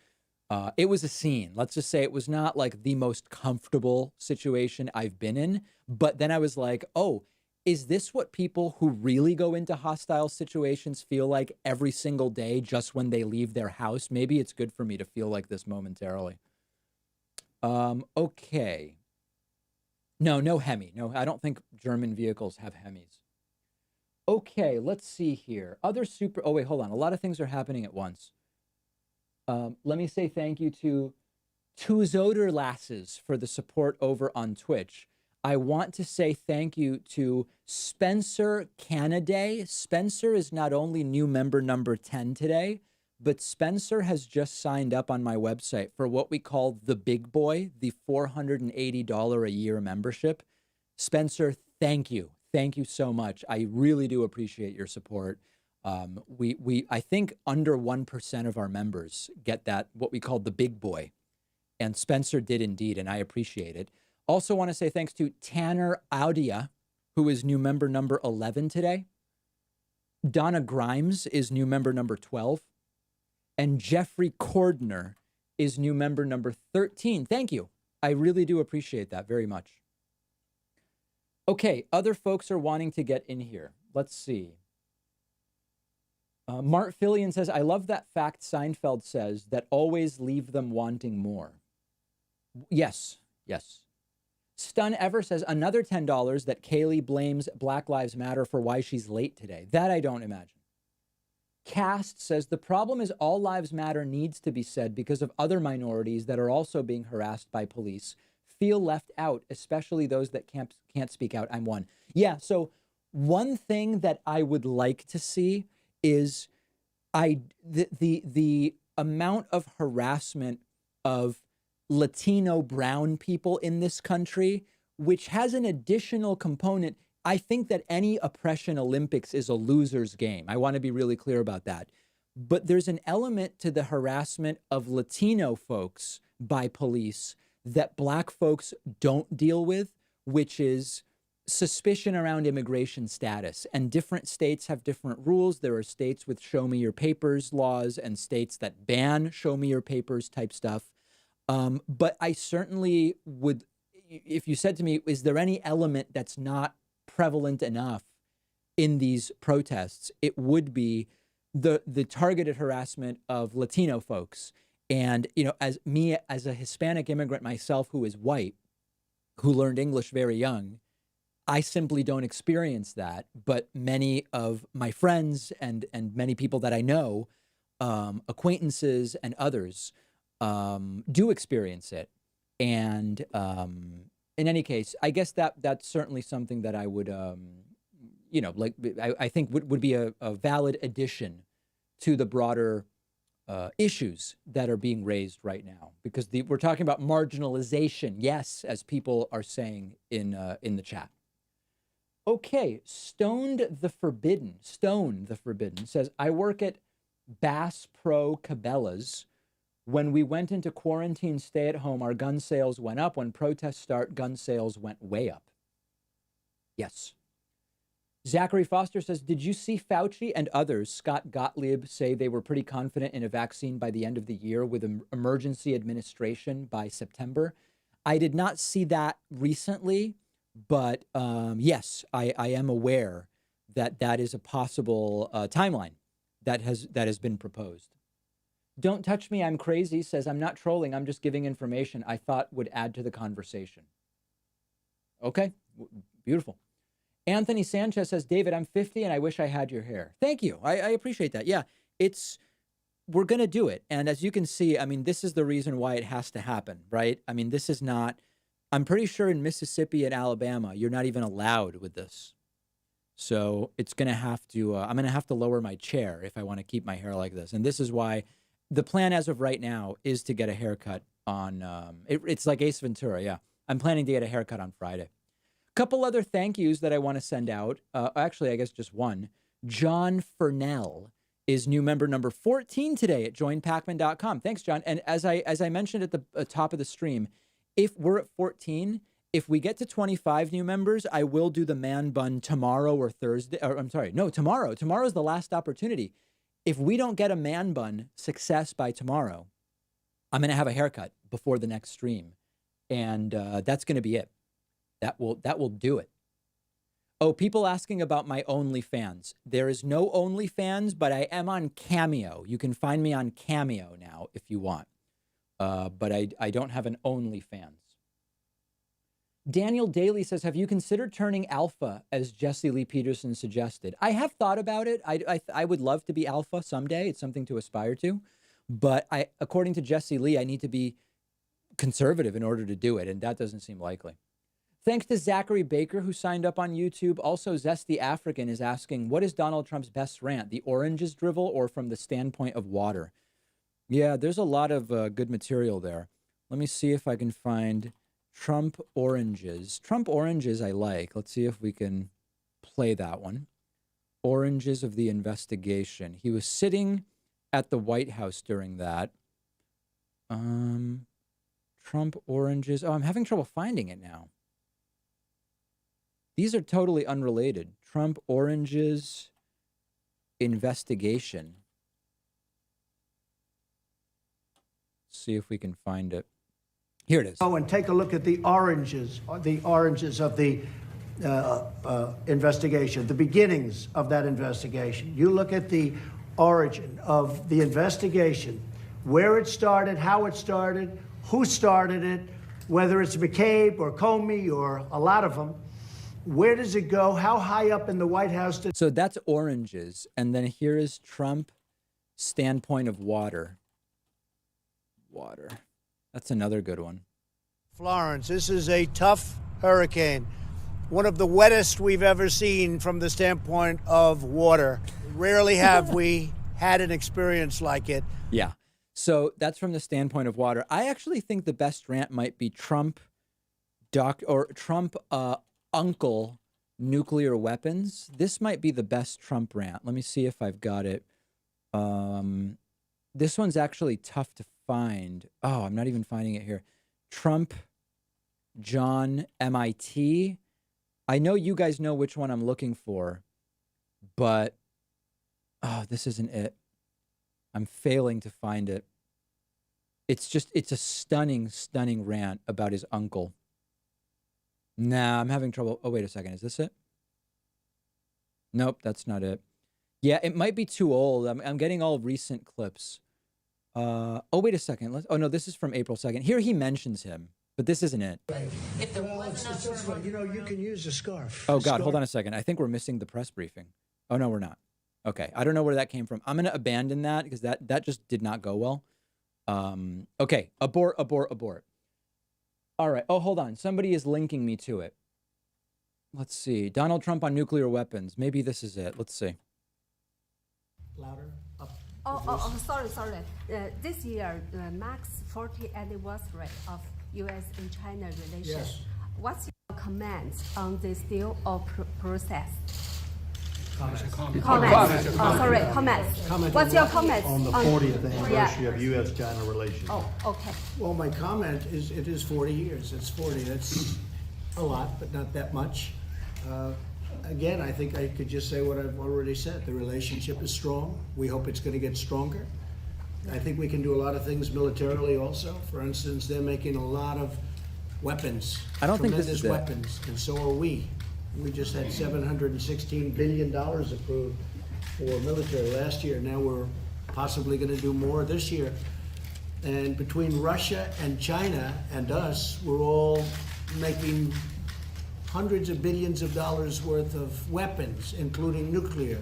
it was a scene. Let's just say it was not like the most comfortable situation I've been in. But then I was like, oh, is this what people who really go into hostile situations feel like every single day just when they leave their house? Maybe it's good for me to feel like this momentarily. Okay. No Hemi. No, I don't think German vehicles have Hemis. Okay, let's see here. Oh, wait, hold on. A lot of things are happening at once. Let me say thank you to Tuzoderlasses for the support over on Twitch. I want to say thank you to Spencer Canaday. Spencer is not only new member number 10 today, but Spencer has just signed up on my website for what we call the big boy, the $480 a year membership. Spencer, thank you. Thank you so much. I really do appreciate your support. I think under 1% of our members get that, what we call the big boy. And Spencer did indeed, and I appreciate it. Also want to say thanks to Tanner Audia, who is new member number 11 today. Donna Grimes is new member number 12. And Jeffrey Cordner is new member number 13. Thank you. I really do appreciate that very much. Okay, other folks are wanting to get in here. Let's see. Mart Fillion says, I love that fact Seinfeld says that always leave them wanting more. Yes. Stun Ever says another $10 that Kayleigh blames Black Lives Matter for why she's late today. That I don't imagine. Cast says the problem is all lives matter needs to be said because of other minorities that are also being harassed by police, feel left out, especially those that can't speak out. I'm one. Yeah, so one thing that I would like to see is the amount of harassment of Latino brown people in this country, which has an additional component. I think that any oppression Olympics is a loser's game. I want to be really clear about that. But there's an element to the harassment of Latino folks by police that Black folks don't deal with, which is suspicion around immigration status, and different states have different rules. There are states with show me your papers laws and states that ban show me your papers type stuff. But I certainly would, if you said to me, is there any element that's not prevalent enough in these protests? It would be the targeted harassment of Latino folks. And, you know, as me, as a Hispanic immigrant myself, who is white, who learned English very young, I simply don't experience that. But many of my friends and many people that I know, acquaintances and others, do experience it. And in any case, I guess that's certainly something that I would, you know, like I think would be a valid addition to the broader issues that are being raised right now, because we're talking about marginalization, yes, as people are saying in the chat. Okay, Stone the Forbidden says, I work at Bass Pro Cabela's. When we went into quarantine stay at home, our gun sales went up. When protests start, gun sales went way up. Yes. Zachary Foster says, did you see Fauci and others, Scott Gottlieb, say they were pretty confident in a vaccine by the end of the year with emergency administration by September? I did not see that recently, but yes, I am aware that that is a possible timeline that has been proposed. Don't touch me, I'm crazy says, I'm not trolling, I'm just giving information I thought would add to the conversation. Okay, beautiful. Anthony Sanchez says, David, I'm 50 and I wish I had your hair. Thank you. I appreciate that. Yeah, we're going to do it. And as you can see, I mean, this is the reason why it has to happen, right? I mean, this is not, I'm pretty sure in Mississippi and Alabama, you're not even allowed with this. So it's going to have to, I'm going to have to lower my chair if I want to keep my hair like this. And this is why the plan as of right now is to get a haircut on, it's like Ace Ventura. Yeah. I'm planning to get a haircut on Friday. Couple other thank yous that I want to send out. Actually, I guess just one. John Fernell is new member number 14 today at joinpacman.com. Thanks, John. And as I mentioned at the top of the stream, if we're at 14, if we get to 25 new members, I will do the man bun tomorrow or Thursday. Or I'm sorry, no, tomorrow. Tomorrow's the last opportunity. If we don't get a man bun success by tomorrow, I'm going to have a haircut before the next stream. And that's going to be it. That will do it. Oh, people asking about my OnlyFans. There is no OnlyFans, but I am on Cameo. You can find me on Cameo now if you want. But I don't have an OnlyFans. Daniel Daly says, have you considered turning alpha as Jesse Lee Peterson suggested? I have thought about it. I would love to be alpha someday. It's something to aspire to. But according to Jesse Lee, I need to be conservative in order to do it. And that doesn't seem likely. Thanks to Zachary Baker, who signed up on YouTube. Also, Zesty African is asking, what is Donald Trump's best rant? The oranges drivel or from the standpoint of water? Yeah, there's a lot of good material there. Let me see if I can find Trump oranges. Trump oranges I like. Let's see if we can play that one. Oranges of the investigation. He was sitting at the White House during that. Trump oranges. Oh, I'm having trouble finding it now. These are totally unrelated. Trump oranges investigation. Let's see if we can find it. Here it is. Oh, and take a look at the oranges of the investigation, the beginnings of that investigation. You look at the origin of the investigation, where it started, how it started, who started it, whether it's McCabe or Comey or a lot of them. Where does it go? How high up in the White House? So that's oranges. And then here is Trump standpoint of water. Water. That's another good one. Florence, this is a tough hurricane. One of the wettest we've ever seen from the standpoint of water. Rarely have we had an experience like it. Yeah. So that's from the standpoint of water. I actually think the best rant might be Trump uncle nuclear weapons. This might be the best Trump rant. Let me see if I've got it. This one's actually tough to find. Oh, I'm not even finding it here. Trump, John, MIT. I know you guys know which one I'm looking for, but oh, this isn't it. I'm failing to find it. It's a stunning, stunning rant about his uncle. Nah, I'm having trouble. Oh, wait a second. Is this it? Nope, that's not it. Yeah, it might be too old. I'm getting all recent clips. Oh, wait a second. Oh, no, this is from April 2nd. Here he mentions him, but this isn't it. If there wasn't you know, you can use a scarf. Oh, God, hold on a second. I think we're missing the press briefing. Oh, no, we're not. Okay, I don't know where that came from. I'm going to abandon that because that just did not go well. Okay, abort. All right. Oh, hold on. Somebody is linking me to it. Let's see. Donald Trump on nuclear weapons. Maybe this is it. Let's see. Louder. Up. Sorry. This year marks 40th anniversary of U.S. and China relations. Yes. What's your comments on this deal or process? Comments. Comments. What's your comments on the 40th anniversary of U.S.-China relations? Oh, okay. Well, my comment is it is 40 years. It's 40. That's a lot, but not that much. Again, I think I could just say what I've already said. The relationship is strong. We hope it's going to get stronger. I think we can do a lot of things militarily also. For instance, they're making a lot of weapons. I don't think this is tremendous weapons, and so are we. We just had $716 billion approved for military last year. Now we're possibly going to do more this year. And between Russia and China and us, we're all making hundreds of billions of dollars worth of weapons, including nuclear,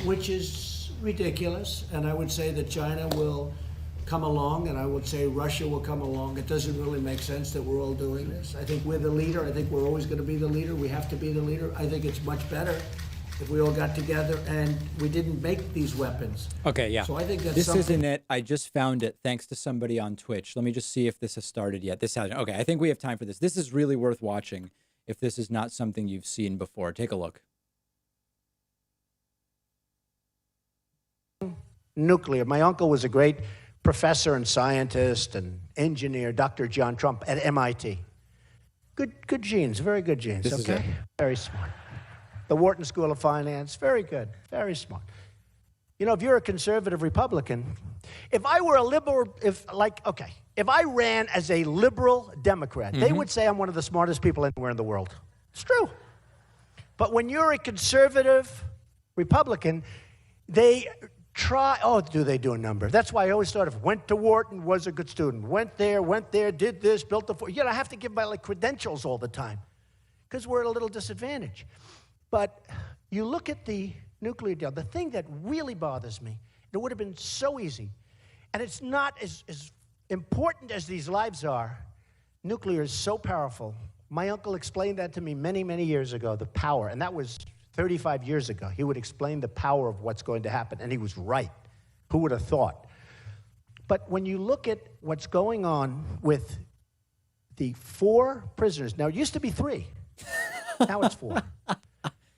which is ridiculous. And I would say that China will come along, and I would say Russia will come along. It doesn't really make sense that we're all doing this. I think we're the leader. I think we're always going to be the leader. We have to be the leader. I think it's much better if we all got together and we didn't make these weapons. Okay, yeah. So I think that's this something. isn't it. I just found it thanks to somebody on Twitch. Let me just see if this has started yet. This hasn't. Okay, I think we have time for this. This is really worth watching if this is not something you've seen before. Take a look. Nuclear. My uncle was a great professor and scientist and engineer, Dr. John Trump at MIT. Good genes, very good genes, This is okay? it. Very smart. The Wharton School of Finance, very good, very smart. You know, if you're a conservative Republican, if I were a liberal, if I ran as a liberal Democrat, they would say I'm one of the smartest people anywhere in the world. It's true. But when you're a conservative Republican, they try, do they do a number? That's why I always thought of went to Wharton, was a good student, went there, did this, built the, I have to give my credentials all the time because we're at a little disadvantage. But you look at the nuclear deal, the thing that really bothers me, it would have been so easy, and it's not as important as these lives are. Nuclear is so powerful. My uncle explained that to me many, many years ago, the power, and that was 35 years ago. He would explain the power of what's going to happen, and he was right. Who would have thought? But when you look at what's going on with the 4 prisoners, now it used to be 3, now it's 4.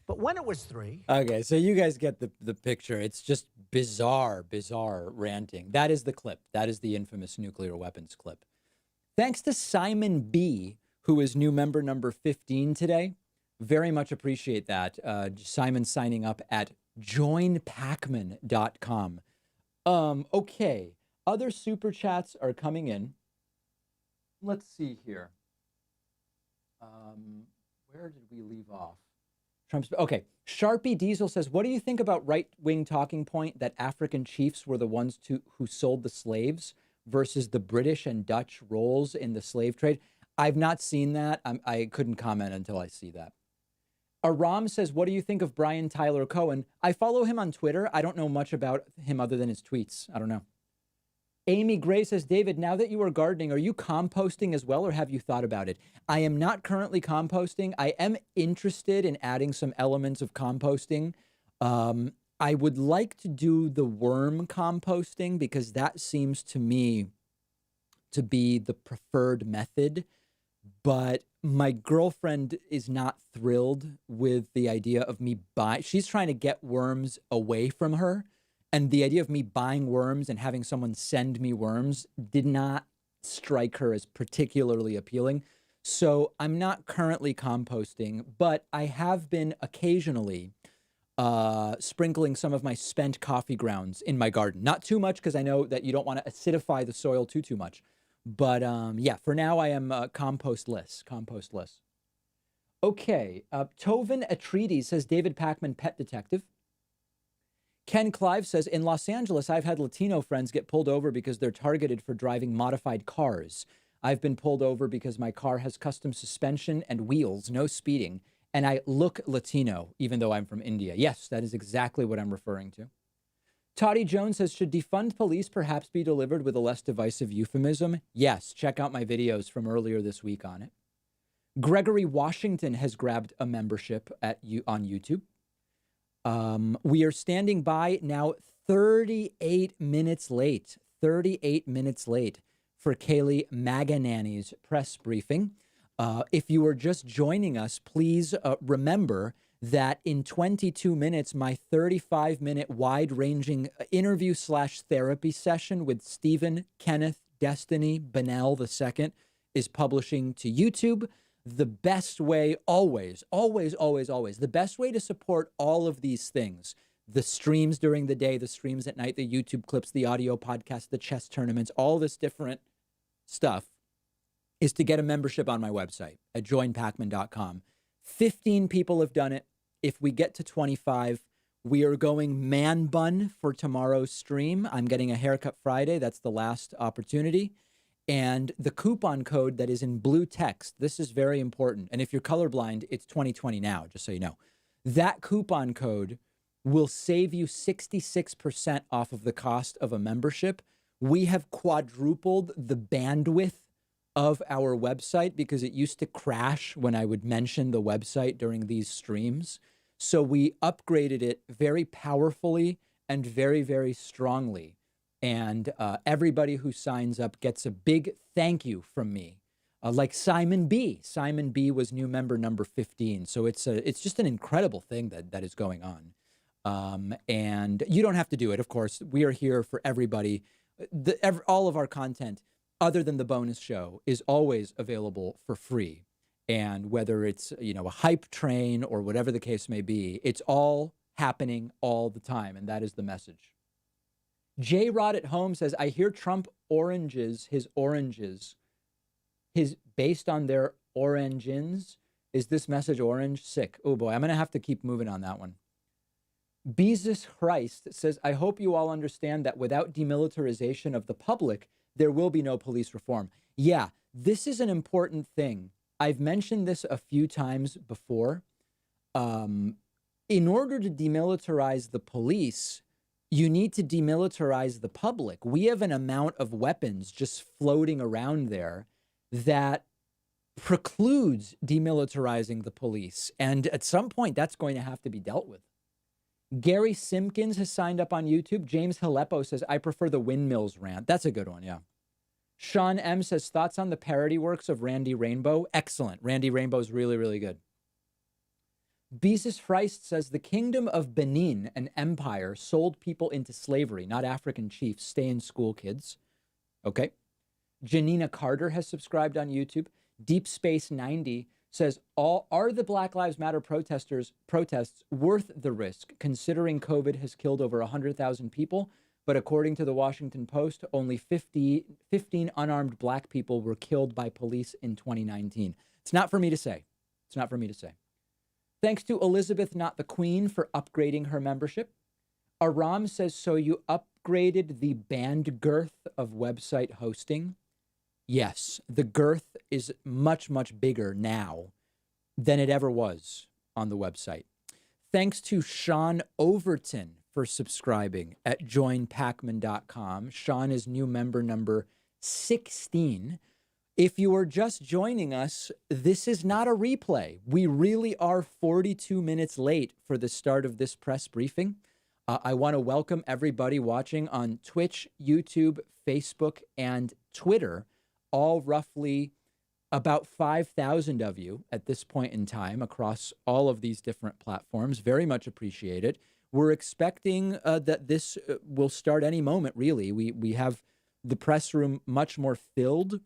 But when it was 3... Okay, so you guys get the picture. It's just bizarre ranting. That is the clip. That is the infamous nuclear weapons clip. Thanks to Simon B., who is new member number 15 today. Very much appreciate that. Simon signing up at joinpacman.com. Okay, other super chats are coming in. Let's see here. Where did we leave off? Okay, Sharpie Diesel says, what do you think about right-wing talking point that African chiefs were the ones who sold the slaves versus the British and Dutch roles in the slave trade? I've not seen that. I couldn't comment until I see that. Aram says, what do you think of Brian Tyler Cohen? I follow him on Twitter. I don't know much about him other than his tweets. I don't know. Amy Gray says, David, now that you are gardening, are you composting as well, or have you thought about it? I am not currently composting. I am interested in adding some elements of composting. I would like to do the worm composting because that seems to me to be the preferred method. But my girlfriend is not thrilled with the idea of me buying. She's trying to get worms away from her. And the idea of me buying worms and having someone send me worms did not strike her as particularly appealing. So I'm not currently composting, but I have been occasionally sprinkling some of my spent coffee grounds in my garden. Not too much, because I know that you don't want to acidify the soil too much. But yeah, for now I am compostless. Okay, Tovin Atreides says, David Pakman, pet detective. Ken Clive says, in Los Angeles, I've had Latino friends get pulled over because they're targeted for driving modified cars. I've been pulled over because my car has custom suspension and wheels, no speeding, and I look Latino, even though I'm from India. Yes, that is exactly what I'm referring to. Toddy Jones says, should defund police perhaps be delivered with a less divisive euphemism? Yes, check out my videos from earlier this week on it. Gregory Washington has grabbed a membership on YouTube. We are standing by now 38 minutes late for Kayleigh McEnany's press briefing. If you are just joining us, please remember that in 22 minutes, my 35-minute wide-ranging interview/therapy session with Stephen Kenneth Destiny Bennell II is publishing to YouTube. The best way, always, the best way to support all of these things, the streams during the day, the streams at night, the YouTube clips, the audio podcasts, the chess tournaments, all this different stuff, is to get a membership on my website at joinpakman.com. 15 people have done it. If we get to 25, we are going man bun for tomorrow's stream. I'm getting a haircut Friday. That's the last opportunity. And the coupon code that is in blue text, this is very important. And if you're colorblind, it's 2020 now, just so you know. That coupon code will save you 66% off of the cost of a membership. We have quadrupled the bandwidth of our website because it used to crash when I would mention the website during these streams. So we upgraded it very powerfully and very, very strongly. And everybody who signs up gets a big thank you from me. Like Simon B. Simon B was new member number 15. So it's just an incredible thing that is going on. And you don't have to do it, of course. We are here for everybody. All of our content, other than the bonus show, is always available for free. And whether it's, a hype train or whatever the case may be, it's all happening all the time. And that is the message. J. Rod at home says, I hear Trump oranges his based on their origins. Is this message orange? Sick. Oh boy, I'm going to have to keep moving on that one. Jesus Christ says, I hope you all understand that without demilitarization of the public, there will be no police reform. Yeah, this is an important thing. I've mentioned this a few times before. In order to demilitarize the police, you need to demilitarize the public. We have an amount of weapons just floating around there that precludes demilitarizing the police. And at some point, that's going to have to be dealt with. Gary Simpkins has signed up on YouTube. James Haleppo says, I prefer the windmills rant. That's a good one, yeah. Sean M says, thoughts on the parody works of Randy Rainbow? Excellent. Randy Rainbow is really, really good. Beezus Christ says, the kingdom of Benin, an empire, sold people into slavery, not African chiefs. Stay in school, kids. Okay. Janina Carter has subscribed on YouTube. Deep Space 90 says, are the Black Lives Matter protests worth the risk, considering COVID has killed over 100,000 people? But according to the Washington Post, only 15 unarmed black people were killed by police in 2019. It's not for me to say. It's not for me to say. Thanks to Elizabeth Not the Queen for upgrading her membership. Aram says, so you upgraded the band girth of website hosting? Yes, the girth is much, much bigger now than it ever was on the website. Thanks to Sean Overton for subscribing at joinpakman.com. Sean is new member number 16. If you are just joining us, this is not a replay. We really are 42 minutes late for the start of this press briefing. I want to welcome everybody watching on Twitch, YouTube, Facebook, and Twitter, all roughly about 5,000 of you at this point in time across all of these different platforms. Very much appreciate it. We're expecting that this will start any moment, really. We have the press room much more filled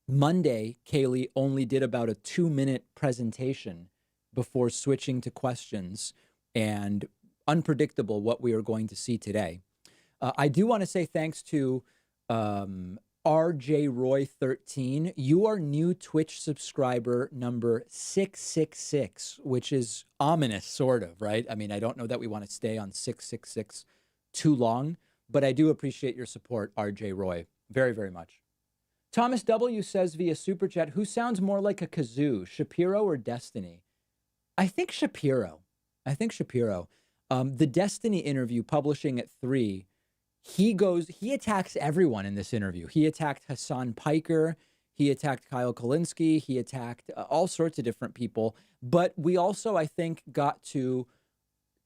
Monday, Kayleigh only did about a 2-minute presentation before switching to questions, and unpredictable what we are going to see today. I do want to say thanks to RJ Roy 13. You are new Twitch subscriber number 666, which is ominous, sort of, right? I mean, I don't know that we want to stay on 666 too long, but I do appreciate your support, RJ Roy, very, very much. Thomas W. says via Super Chat, who sounds more like a kazoo, Shapiro or Destiny? I think Shapiro. The Destiny interview publishing at 3, he attacks everyone in this interview. He attacked Hassan Piker. He attacked Kyle Kalinske. He attacked all sorts of different people. But we also, I think, got to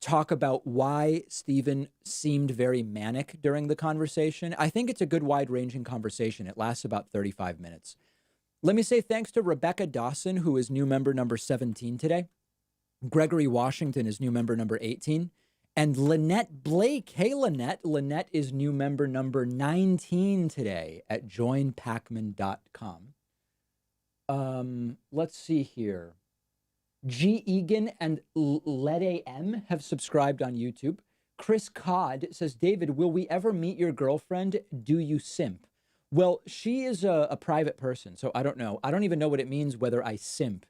talk about why Stephen seemed very manic during the conversation. I think it's a good wide-ranging conversation. It lasts about 35 minutes. Let me say thanks to Rebecca Dawson, who is new member number 17 today. Gregory Washington is new member number 18. And Lynette Blake. Hey, Lynette. Lynette is new member number 19 today at joinpacman.com. Let's see here. G. Egan and Lede M have subscribed on YouTube. Chris Codd says, David, will we ever meet your girlfriend? Do you simp? Well, she is a private person, so I don't know. I don't even know what it means, whether I simp.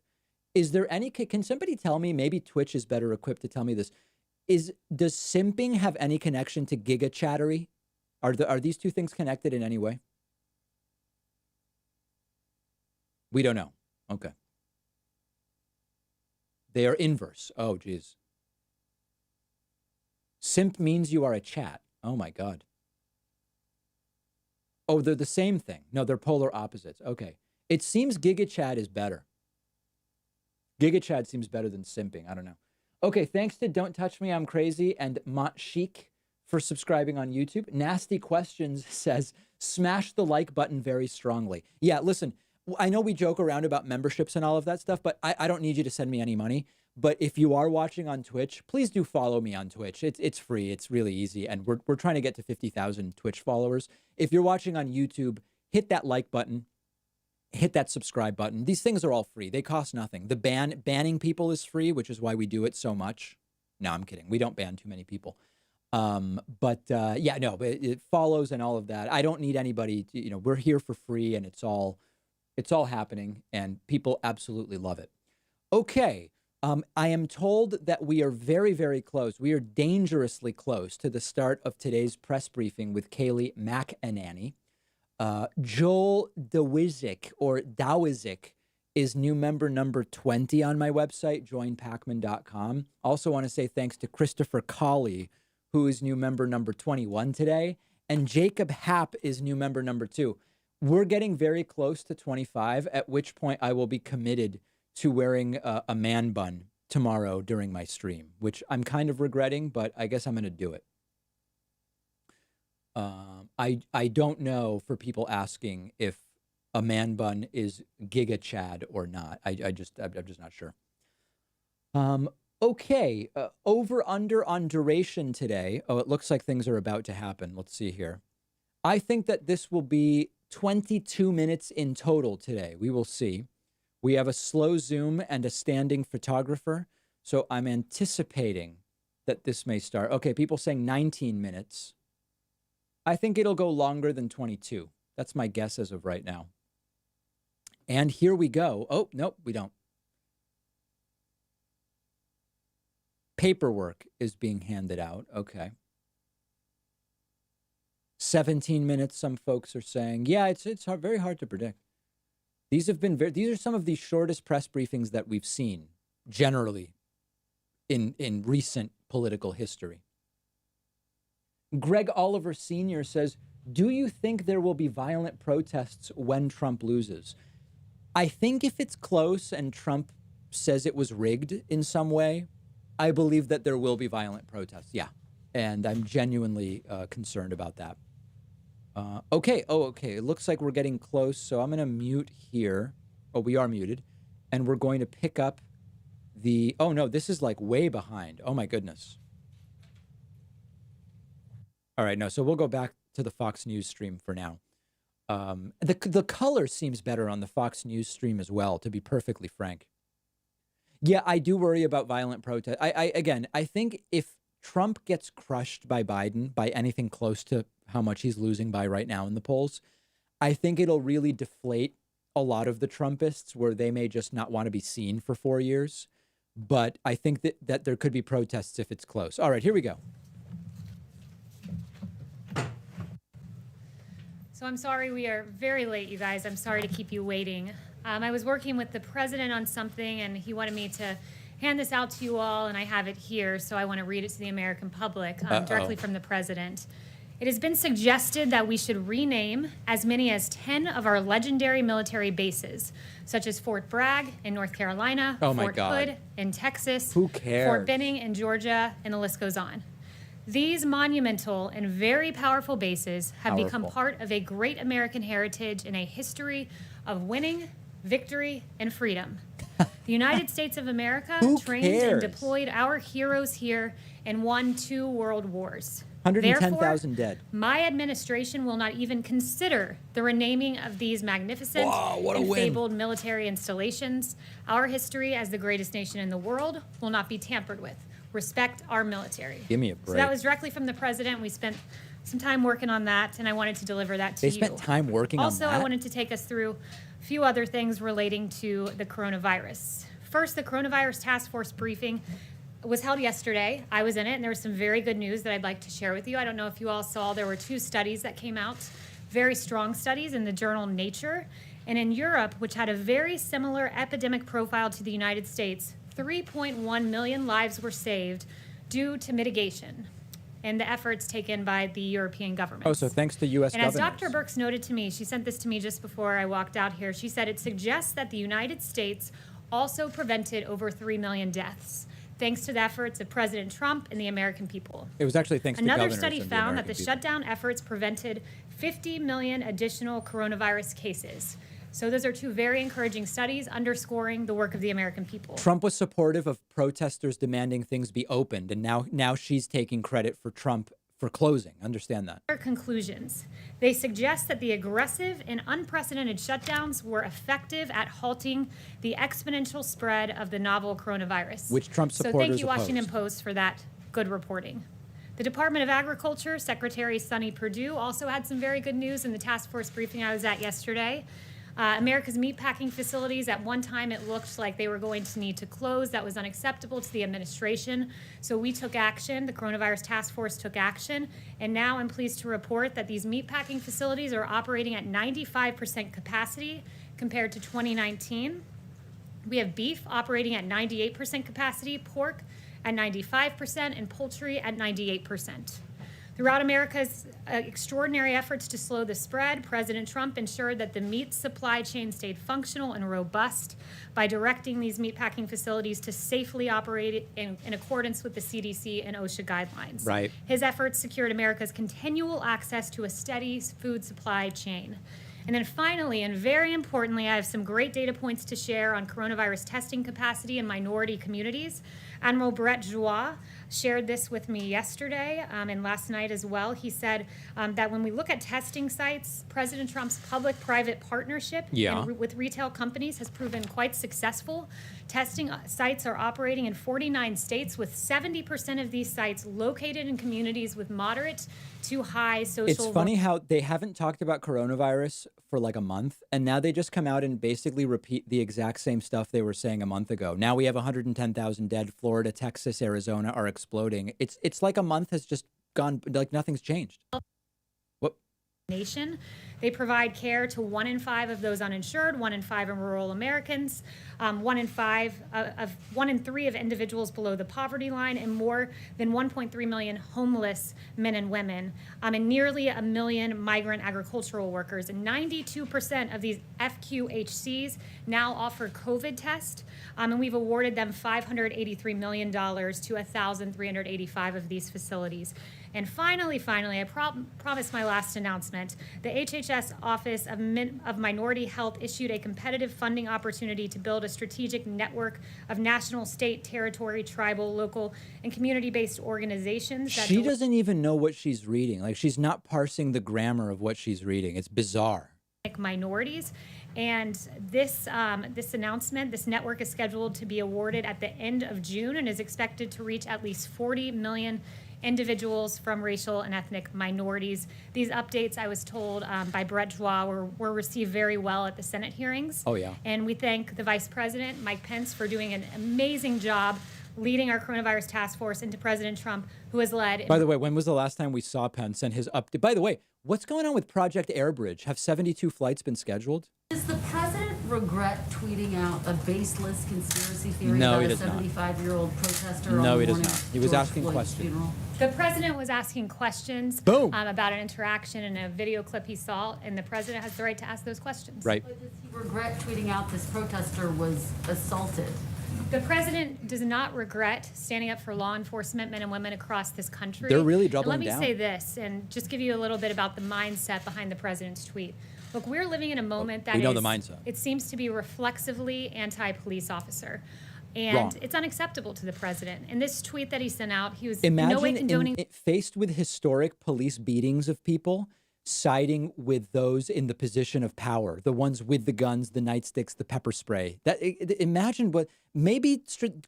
Is there any, can somebody tell me, maybe Twitch is better equipped to tell me this. Does simping have any connection to giga chattery? Are these two things connected in any way? We don't know. Okay. They are inverse. Oh, geez. Simp means you are a chat. Oh, my God. Oh, they're the same thing. No, they're polar opposites. Okay. It seems GigaChad is better. GigaChad seems better than simping. I don't know. Okay, thanks to Don't Touch Me, I'm Crazy, and Mont Chic for subscribing on YouTube. Nasty Questions says, smash the like button very strongly. Yeah, listen, I know we joke around about memberships and all of that stuff, but I don't need you to send me any money. But if you are watching on Twitch, please do follow me on Twitch. It's free. It's really easy. And we're trying to get to 50,000 Twitch followers. If you're watching on YouTube, hit that like button. Hit that subscribe button. These things are all free. They cost nothing. The banning people is free, which is why we do it so much. No, I'm kidding. We don't ban too many people. But it follows and all of that. I don't need anybody to, we're here for free, and it's all happening, and people absolutely love it. Okay. I am told that we are very, very close. We are dangerously close to the start of today's press briefing with Kayleigh McEnany. Joel Dawizik is new member number 20 on my website, joinpacman.com. Also want to say thanks to Christopher Colley, who is new member number 21 today. And Jacob Happ is new member number 2. We're getting very close to 25, at which point I will be committed to wearing a man bun tomorrow during my stream, which I'm kind of regretting, but I guess I'm going to do it. I don't know, for people asking if a man bun is Giga Chad or not. I'm just not sure. Okay. Over under on duration today. Oh, it looks like things are about to happen. Let's see here. I think that this will be 22 minutes in total today. We will see. We have a slow zoom and a standing photographer. So I'm anticipating that this may start. Okay. People saying 19 minutes. I think it'll go longer than 22. That's my guess as of right now. And here we go. Oh, nope, we don't. Paperwork is being handed out. Okay. 17 minutes, some folks are saying. Yeah, it's very hard to predict. These are some of the shortest press briefings that we've seen generally in recent political history. Greg Oliver Sr. says, do you think there will be violent protests when Trump loses? I think if it's close and Trump says it was rigged in some way, I believe that there will be violent protests. Yeah. And I'm genuinely concerned about that. Okay. Oh, okay. It looks like we're getting close. So I'm going to mute here. Oh, we are muted. And we're going to pick up oh no, this is like way behind. Oh my goodness. All right, no, so we'll go back to the Fox News stream for now. The color seems better on the Fox News stream as well, to be perfectly frank. Yeah, I do worry about violent protest. I think if Trump gets crushed by Biden by anything close to how much he's losing by right now in the polls, I think it'll really deflate a lot of the Trumpists where they may just not want to be seen for 4 years. But I think that there could be protests if it's close. All right, here we go. So I'm sorry we are very late, you guys. I'm sorry to keep you waiting. I was working with the president on something, and he wanted me to hand this out to you all, and I have it here, so I want to read it to the American public directly from the president. It has been suggested that we should rename as many as 10 of our legendary military bases, such as Fort Bragg in North Carolina, Fort Hood in Texas, Who cares? Fort Benning in Georgia, and the list goes on. These monumental and very powerful bases have become part of a great American heritage and a history of winning, victory, and freedom. The United States of America trained and deployed our heroes here and won 2 world wars. 110,000 dead. My administration will not even consider the renaming of these magnificent and fabled military installations. Our history as the greatest nation in the world will not be tampered with. Respect our military. Give me a break. So that was directly from the president. We spent some time working on that, and I wanted to deliver that to you. They spent time working on that? Also, I wanted to take us through a few other things relating to the coronavirus. First, the coronavirus task force briefing was held yesterday. I was in it, and there was some very good news that I'd like to share with you. I don't know if you all saw, there were 2 studies that came out, very strong studies in the journal Nature. And in Europe, which had a very similar epidemic profile to the United States, 3.1 million lives were saved due to mitigation and the efforts taken by the European government. Oh, so thanks to U.S. governments. And as Dr. Birx noted to me, she sent this to me just before I walked out here, she said it suggests that the United States also prevented over 3 million deaths, thanks to the efforts of President Trump and the American people. It was actually thanks to Another governors study and found that American the people. shutdown efforts prevented 50 million additional coronavirus cases. So those are 2 very encouraging studies underscoring the work of the American people. Trump was supportive of protesters demanding things be opened, and now she's taking credit for Trump for closing. Understand that. Their conclusions. They suggest that the aggressive and unprecedented shutdowns were effective at halting the exponential spread of the novel coronavirus. Which Trump supporters So thank you, opposed. Washington Post, for that good reporting. The Department of Agriculture, Secretary Sonny Perdue, also had some very good news in the task force briefing I was at yesterday. America's meatpacking facilities, at one time it looked like they were going to need to close. That was unacceptable to the administration. So we took action. The coronavirus task force took action. And now I'm pleased to report that these meatpacking facilities are operating at 95% capacity compared to 2019. We have beef operating at 98% capacity, pork at 95%, and poultry at 98%. Throughout America's extraordinary efforts to slow the spread, President Trump ensured that the meat supply chain stayed functional and robust by directing these meatpacking facilities to safely operate in accordance with the CDC and OSHA guidelines. Right. His efforts secured America's continual access to a steady food supply chain. And then finally, and very importantly, I have some great data points to share on coronavirus testing capacity in minority communities. Admiral Brett Joie shared this with me yesterday and last night as well. He said that when we look at testing sites, President Trump's public-private partnership with retail companies has proven quite successful. Testing sites are operating in 49 states, with 70% of these sites located in communities with moderate to high social. It's funny how they haven't talked about coronavirus for like a month, and now they just come out and basically repeat the exact same stuff they were saying a month ago. Now we have 110,000 dead. Florida, Texas, Arizona are exploding. It's like a month has just gone, like nothing's changed. What? Nation. They provide care to 1 in 5 of those uninsured, 1 in 5 of rural Americans, 1 in 3 of individuals below the poverty line, and more than 1.3 million homeless men and women, and nearly 1 million migrant agricultural workers. And 92% of these FQHCs now offer COVID tests, and we've awarded them $583 million to 1,385 of these facilities. And finally, I promised my last announcement. The HHS Office of Minority Health issued a competitive funding opportunity to build a strategic network of national, state, territory, tribal, local, and community-based organizations. She doesn't even know what she's reading. Like, she's not parsing the grammar of what she's reading. It's bizarre. minorities. And this announcement, this network is scheduled to be awarded at the end of June and is expected to reach at least 40 million individuals from racial and ethnic minorities. These updates, I was told by Brett Joie, were received very well at the Senate hearings. Oh, yeah. And we thank the Vice President, Mike Pence, for doing an amazing job leading our coronavirus task force, and to President Trump, who has led. By the way, when was the last time we saw Pence and his update? By the way, what's going on with Project Airbridge? Have 72 flights been scheduled? Does the president regret tweeting out a baseless conspiracy theory No, about he a does not. 75-year-old protester No, on he the does morning not. of He was George asking Floyd's questions. funeral? The president was asking questions Boom. About an interaction in a video clip he saw, and the president has the right to ask those questions. Right. But does he regret tweeting out this protester was assaulted? The president does not regret standing up for law enforcement men and women across this country. They're really And doubling let me down. say this, and just give you a little bit about the mindset behind the president's tweet. Look, we're living in a moment that we know is, the mindset. it seems to be reflexively anti-police officer. And Wrong. it's unacceptable to the president. In this tweet that he sent out, he was in no way Imagine condoning. faced with historic police beatings of people, siding with those in the position of power, the ones with the guns, the nightsticks, the pepper spray. Imagine what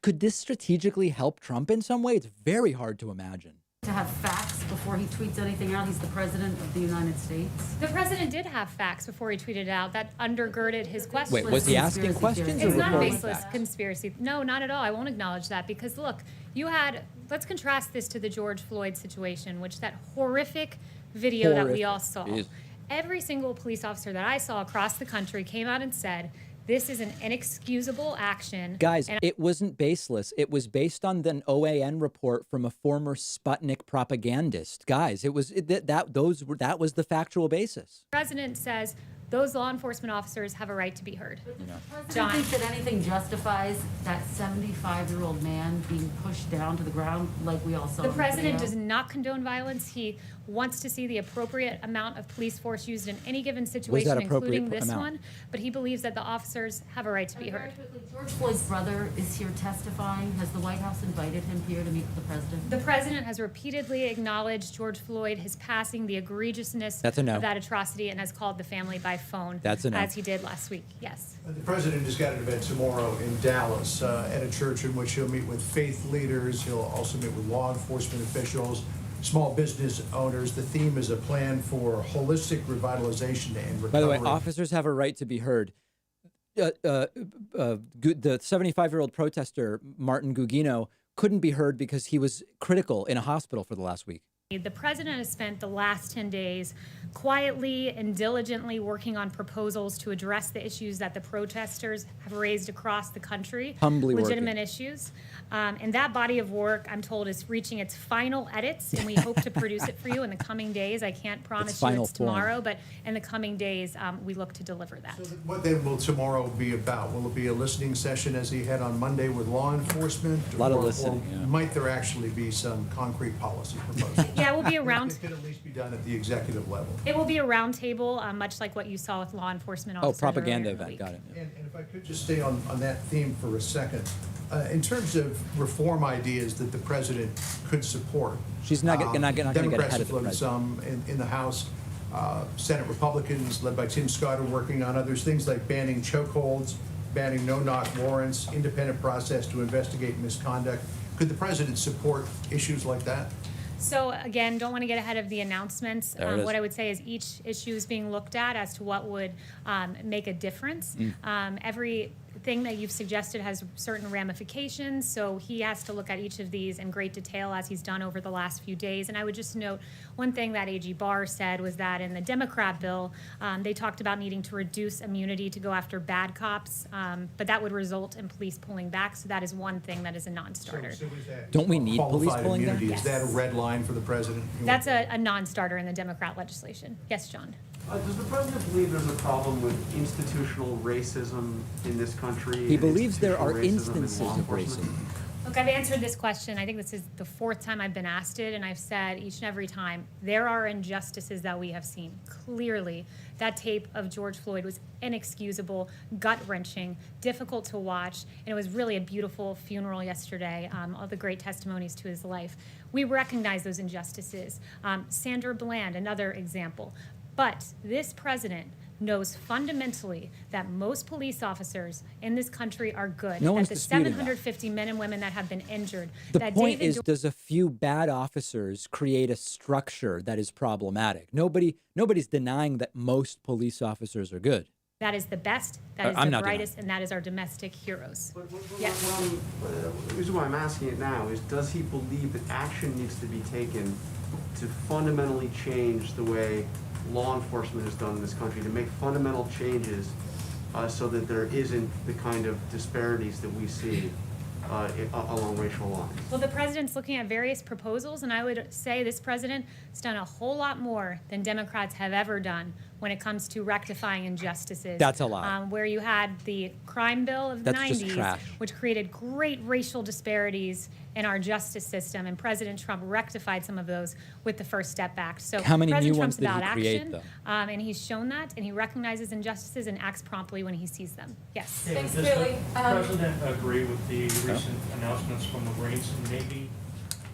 could this strategically help Trump in some way? It's very hard to imagine. To have facts before he tweets anything out? He's the president of the United States. The president did have facts before he tweeted it out that undergirded his question. Wait, was he asking questions or It's not a reporting baseless facts? conspiracy. No, not at all. I won't acknowledge that because look, let's contrast this to the George Floyd situation, which that horrific video that we all saw. Jeez. Every single police officer that I saw across the country came out and said, this is an inexcusable action. Guys, And it wasn't baseless. It was based on an OAN report from a former Sputnik propagandist. Guys, that was the factual basis. the president says those law enforcement officers have a right to be heard. Do you John. think that anything justifies that 75-year-old man being pushed down to the ground like we all saw The in president video? does not condone violence. He wants to see the appropriate amount of police force used in any given situation, appropriate including this amount? one. But he believes that the officers have a right to be Very heard. quickly, George Floyd's brother is here testifying. Has the White House invited him here to meet with the president? The president has repeatedly acknowledged George Floyd, his passing, the egregiousness That's a no. of that atrocity, and has called the family by phone, That's a no. as he did last week. Yes. The president has got an event tomorrow in Dallas at a church in which he'll meet with faith leaders. He'll also meet with law enforcement officials, small business owners. The theme is a plan for holistic revitalization and recovery. By the way, officers have a right to be heard. The 75-year-old protester, Martin Gugino, couldn't be heard because he was critical in a hospital for the last week. The president has spent the last 10 days quietly and diligently working on proposals to address the issues that the protesters have raised across the country. Humbly legitimate working. issues. And that body of work, I'm told, is reaching its final edits, and we hope to produce it for you in the coming days. I can't promise you final it's form. tomorrow, but in the coming days, we look to deliver that. So what then will tomorrow be about? Will it be a listening session as he had on Monday with law enforcement? A lot of Or listening, yeah. might there actually be some concrete policy proposals? Yeah, it will be a round. It could at least be done at the executive level. It will be a roundtable, much like what you saw with law enforcement Oh, officers. propaganda earlier in the event. week. Got it. And if I could just stay on that theme for a second, in terms of reform ideas that the president could support. She's not gonna get ahead Democrats of have the floated president. some in the House. Senate Republicans, led by Tim Scott, are working on others, things like banning chokeholds, banning no-knock warrants, independent process to investigate misconduct. Could the president support issues like that? So again, don't want to get ahead of the announcements. There it is. What I would say is each issue is being looked at as to what would make a difference. Everything that you've suggested has certain ramifications, so he has to look at each of these in great detail as he's done over the last few days. And I would just note one thing that AG Barr said was that in the Democrat bill, they talked about needing to reduce immunity to go after bad cops, but that would result in police pulling back. So that is one thing that is a non-starter. So is that Don't we need police qualified pulling back? immunity? Is that a Yes. red line for the president? That's a non-starter in the Democrat legislation. Yes, John. Does the president believe there's a problem with institutional racism in this country? He and believes there are institutional racism in instances law of enforcement? racism. Look, I've answered this question. I think this is the fourth time I've been asked it, and I've said each and every time, there are injustices that we have seen. Clearly, that tape of George Floyd was inexcusable, gut-wrenching, difficult to watch, and it was really a beautiful funeral yesterday, all the great testimonies to his life. We recognize those injustices. Sandra Bland, another example. But this president knows fundamentally that most police officers in this country are good. No that one's the disputing that. 750 men and women that have been injured. The that point David is, does a few bad officers create a structure that is problematic? Nobody's denying that most police officers are good. that is the best, that is I'm the not brightest, and that is our domestic heroes. Yes. The reason why I'm asking it now is, does he believe that action needs to be taken to fundamentally change the way law enforcement is done in this country, to make fundamental changes so that there isn't the kind of disparities that we see along racial lines? Well, the president's looking at various proposals, and I would say this president has done a whole lot more than Democrats have ever done when it comes to rectifying injustices. That's a lie. Where you had the crime bill of the That's just 90s, trash. which created great racial disparities in our justice system, and President Trump rectified some of those with the First Step Act. So How many President new Trump's ones did he about create, action, though? and he's shown that, and he recognizes injustices and acts promptly when he sees them. Yes. Thanks, Kayleigh. Does the President agree with the recent announcements from the Marines and Navy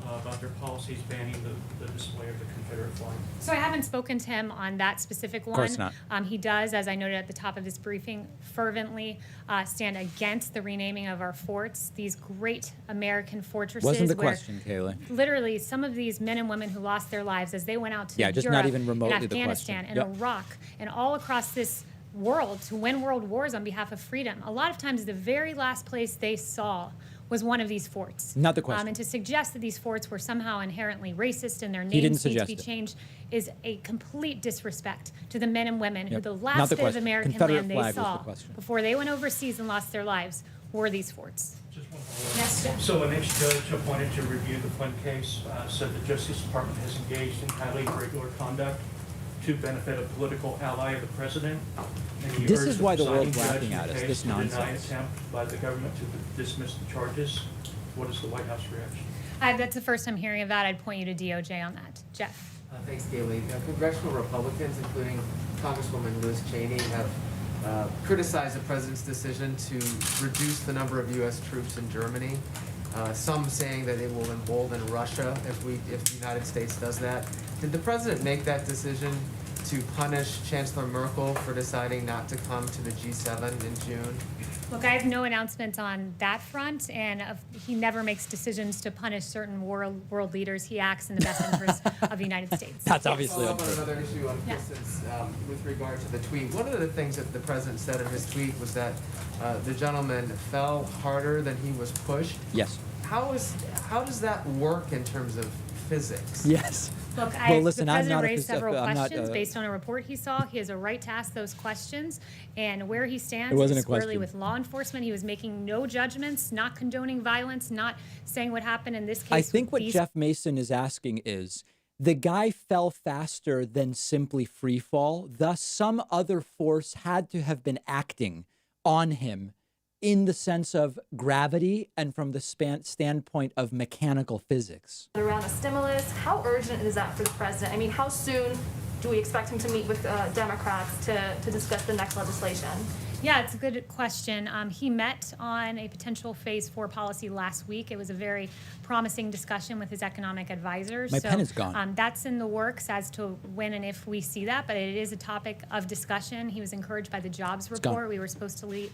about their policies banning the display of the Confederate flag? So I haven't spoken to him on that specific one. course not. He does, as I noted at the top of this briefing, fervently stand against the renaming of our forts, these great American fortresses. Wasn't the where question, Kayleigh. literally, some of these men and women who lost their lives as they went out to Yeah, just Europe not even remotely and the Afghanistan question. and Yep. Iraq and all across this world to win world wars on behalf of freedom. A lot of times, the very last place they saw was one of these forts. Not the question. And to suggest that these forts were somehow inherently racist and their He didn't names need to suggest be it. changed is a complete disrespect to the men and women who Yep. the Not last the bit of question. American Confederate land they flag was the saw question. before they went overseas and lost their lives were these forts. Just one follow-up. Yes, Jeff. So an ex-judge appointed to review the Flynn case said the Justice Department has engaged in highly irregular conduct to benefit a political ally of the president. And he This urged is why the presiding world's judge laughing in the at us, case this to deny an nonsense. attempt by the government to dismiss the charges. What is the White House reaction? That's the first I'm hearing of that. I'd point you to DOJ on that. Jeff. Thanks, Kayleigh. Congressional Republicans, including Congresswoman Liz Cheney, have criticized the president's decision to reduce the number of U.S. troops in Germany. Some saying that it will embolden Russia if the United States does that. Did the president make that decision to punish Chancellor Merkel for deciding not to come to the G7 in June? Look, I have no announcements on that front, and he never makes decisions to punish certain world leaders. He acts in the best interest of the United States. That's Yes. obviously Follow up on untrue. another issue on Yeah. Kristen's, with regard to the tweet. One of the things that the president said in his tweet was that the gentleman fell harder than he was pushed. Yes. How does that work in terms of physics? Yes. Look, Well, listen, the I'm president not a raised phys- several I'm not, questions based on a report he saw. He has a right to ask those questions, and where he stands It wasn't is a squarely question. with law enforcement. He was making no judgments, not condoning violence, not saying what happened in this case. I think with what these Jeff Mason is asking is, the guy fell faster than simply free fall. Thus, some other force had to have been acting on him in the sense of gravity and from the standpoint of mechanical physics. Around a stimulus, how urgent is that for the president? I mean, how soon do we expect him to meet with Democrats to discuss the next legislation? Yeah, it's a good question. He met on a potential Phase 4 policy last week. It was a very promising discussion with his economic advisors. My pen is gone. That's in the works as to when and if we see that, but it is a topic of discussion. He was encouraged by the jobs report. We were supposed to lose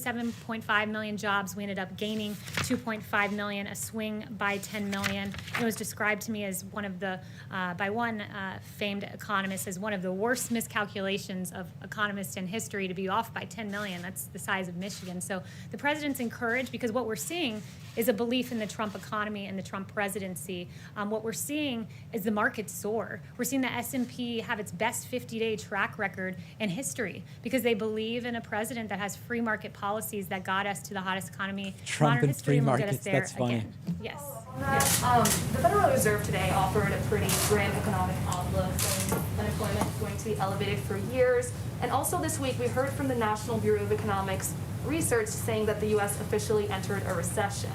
7.5 million jobs. We ended up gaining 2.5 million, a swing by 10 million. It was described to me as one of the, by one famed economist, as one of the worst miscalculations of economists in history, to be off by 10 million. That's the size of Michigan. So the president's encouraged because what we're seeing is a belief in the Trump economy and the Trump presidency. What we're seeing is the market soar. We're seeing the S&P have its best 50-day track record in history because they believe in a president that has free market policies that got us to the hottest economy in Trump modern and history free and will get markets, us there that's funny. again. Yes. The Federal Reserve today offered a pretty grim economic outlook, saying unemployment is going to be elevated for years. And also this week, we heard from the National Bureau of Economics research saying that the U.S. officially entered a recession.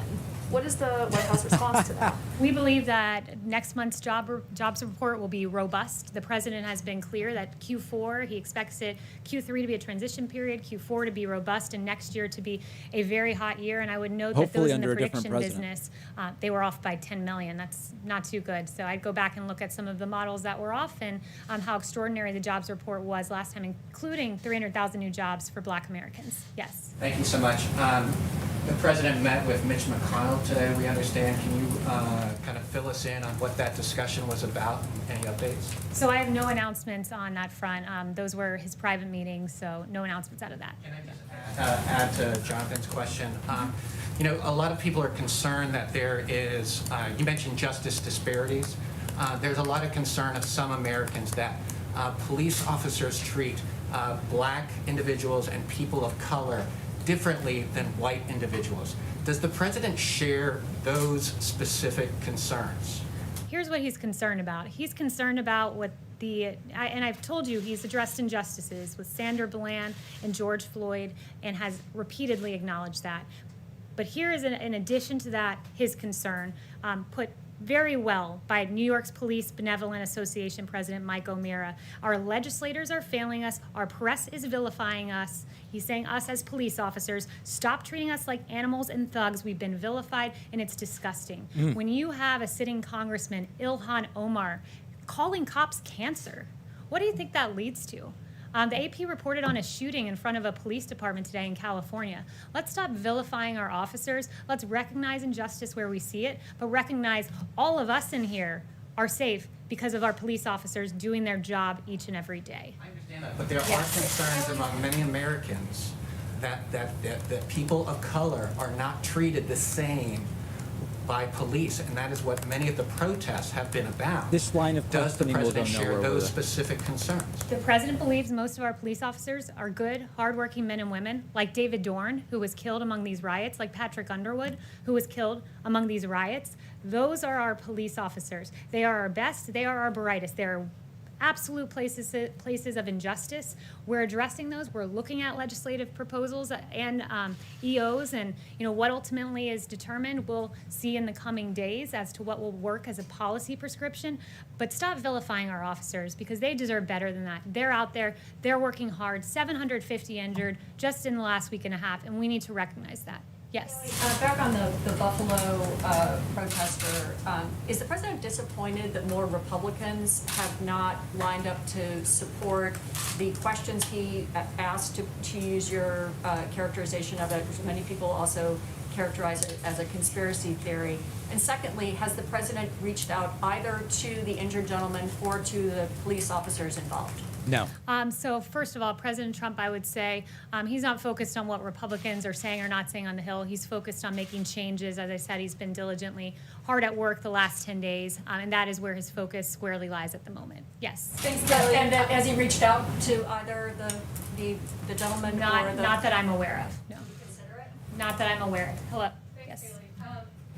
What is the White House response to that? We believe that next month's jobs report will be robust. The president has been clear that Q4, he expects Q3 to be a transition period, Q4 to be robust, and next year to be a very hot year. And I would note that those in the prediction business, they were off by 10 million. That's not too good. So I'd go back and look at some of the models that were off and how extraordinary the jobs report was last time, including 300,000 new jobs for Black Americans. Yes. Thank you so much. The president met with Mitch McConnell today, we understand. Can you kind of fill us in on what that discussion was about? Any updates? So I have no announcements on that front. Those were his private meetings, so no announcements out of that. Can I just add to Jonathan's question? You know, a lot of people are concerned that there is, you mentioned justice disparities. There's a lot of concern of some Americans that police officers treat Black individuals and people of color differently than white individuals. Does the president share those specific concerns? Here's what he's concerned about. He's concerned about what and I've told you he's addressed injustices with Sandra Bland and George Floyd and has repeatedly acknowledged that. But here is, in addition to that, his concern, put very well by New York's Police Benevolent Association President Mike O'Meara. Our legislators are failing us. Our press is vilifying us. He's saying us as police officers, stop treating us like animals and thugs. We've been vilified, and it's disgusting. When you have a sitting congressman, Ilhan Omar, calling cops cancer, what do you think that leads to? The AP reported on a shooting in front of a police department today in California. Let's stop vilifying our officers. Let's recognize injustice where we see it, but recognize all of us in here are safe because of our police officers doing their job each and every day. I understand that, but there are concerns among many Americans that people of color are not treated the same by police, and that is what many of the protests have been about. This line of questioning will go Does the president nowhere share those with it. specific concerns? The president believes most of our police officers are good, hardworking men and women, like David Dorn, who was killed among these riots, like Patrick Underwood, who was killed among these riots. Those are our police officers. They are our best. They are our brightest. They are absolute places of injustice. We're addressing those. We're looking at legislative proposals and EOs, and what ultimately is determined, we'll see in the coming days as to what will work as a policy prescription. But stop vilifying our officers, because they deserve better than that. They're out there. They're working hard. 750 injured just in the last week and a half, and we need to recognize that. Yes. Back on the Buffalo protester, is the president disappointed that more Republicans have not lined up to support the questions he asked, to use your characterization of it, which many people also characterize it as a conspiracy theory? And secondly, has the president reached out either to the injured gentleman or to the police officers involved? No. So first of all, President Trump, I would say, he's not focused on what Republicans are saying or not saying on the Hill. He's focused on making changes. As I said, he's been diligently hard at work the last 10 days, and that is where his focus squarely lies at the moment. Yes. Thanks, Kayleigh. And has he reached out to either the gentleman or the... Not that I'm aware of, no. Not that I'm aware of. Hello. Thanks, yes.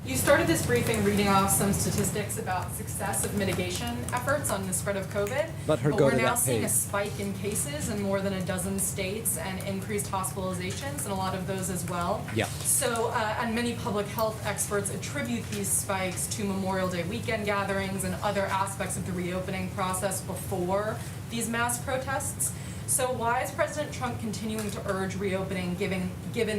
You started this briefing reading off some statistics about success of mitigation efforts on the spread of COVID. Let her but go we're to now that seeing page. a spike in cases in more than a dozen states and increased hospitalizations in a lot of those as well. Yeah. So, and many public health experts attribute these spikes to Memorial Day weekend gatherings and other aspects of the reopening process before these mass protests. So why is President Trump continuing to urge reopening given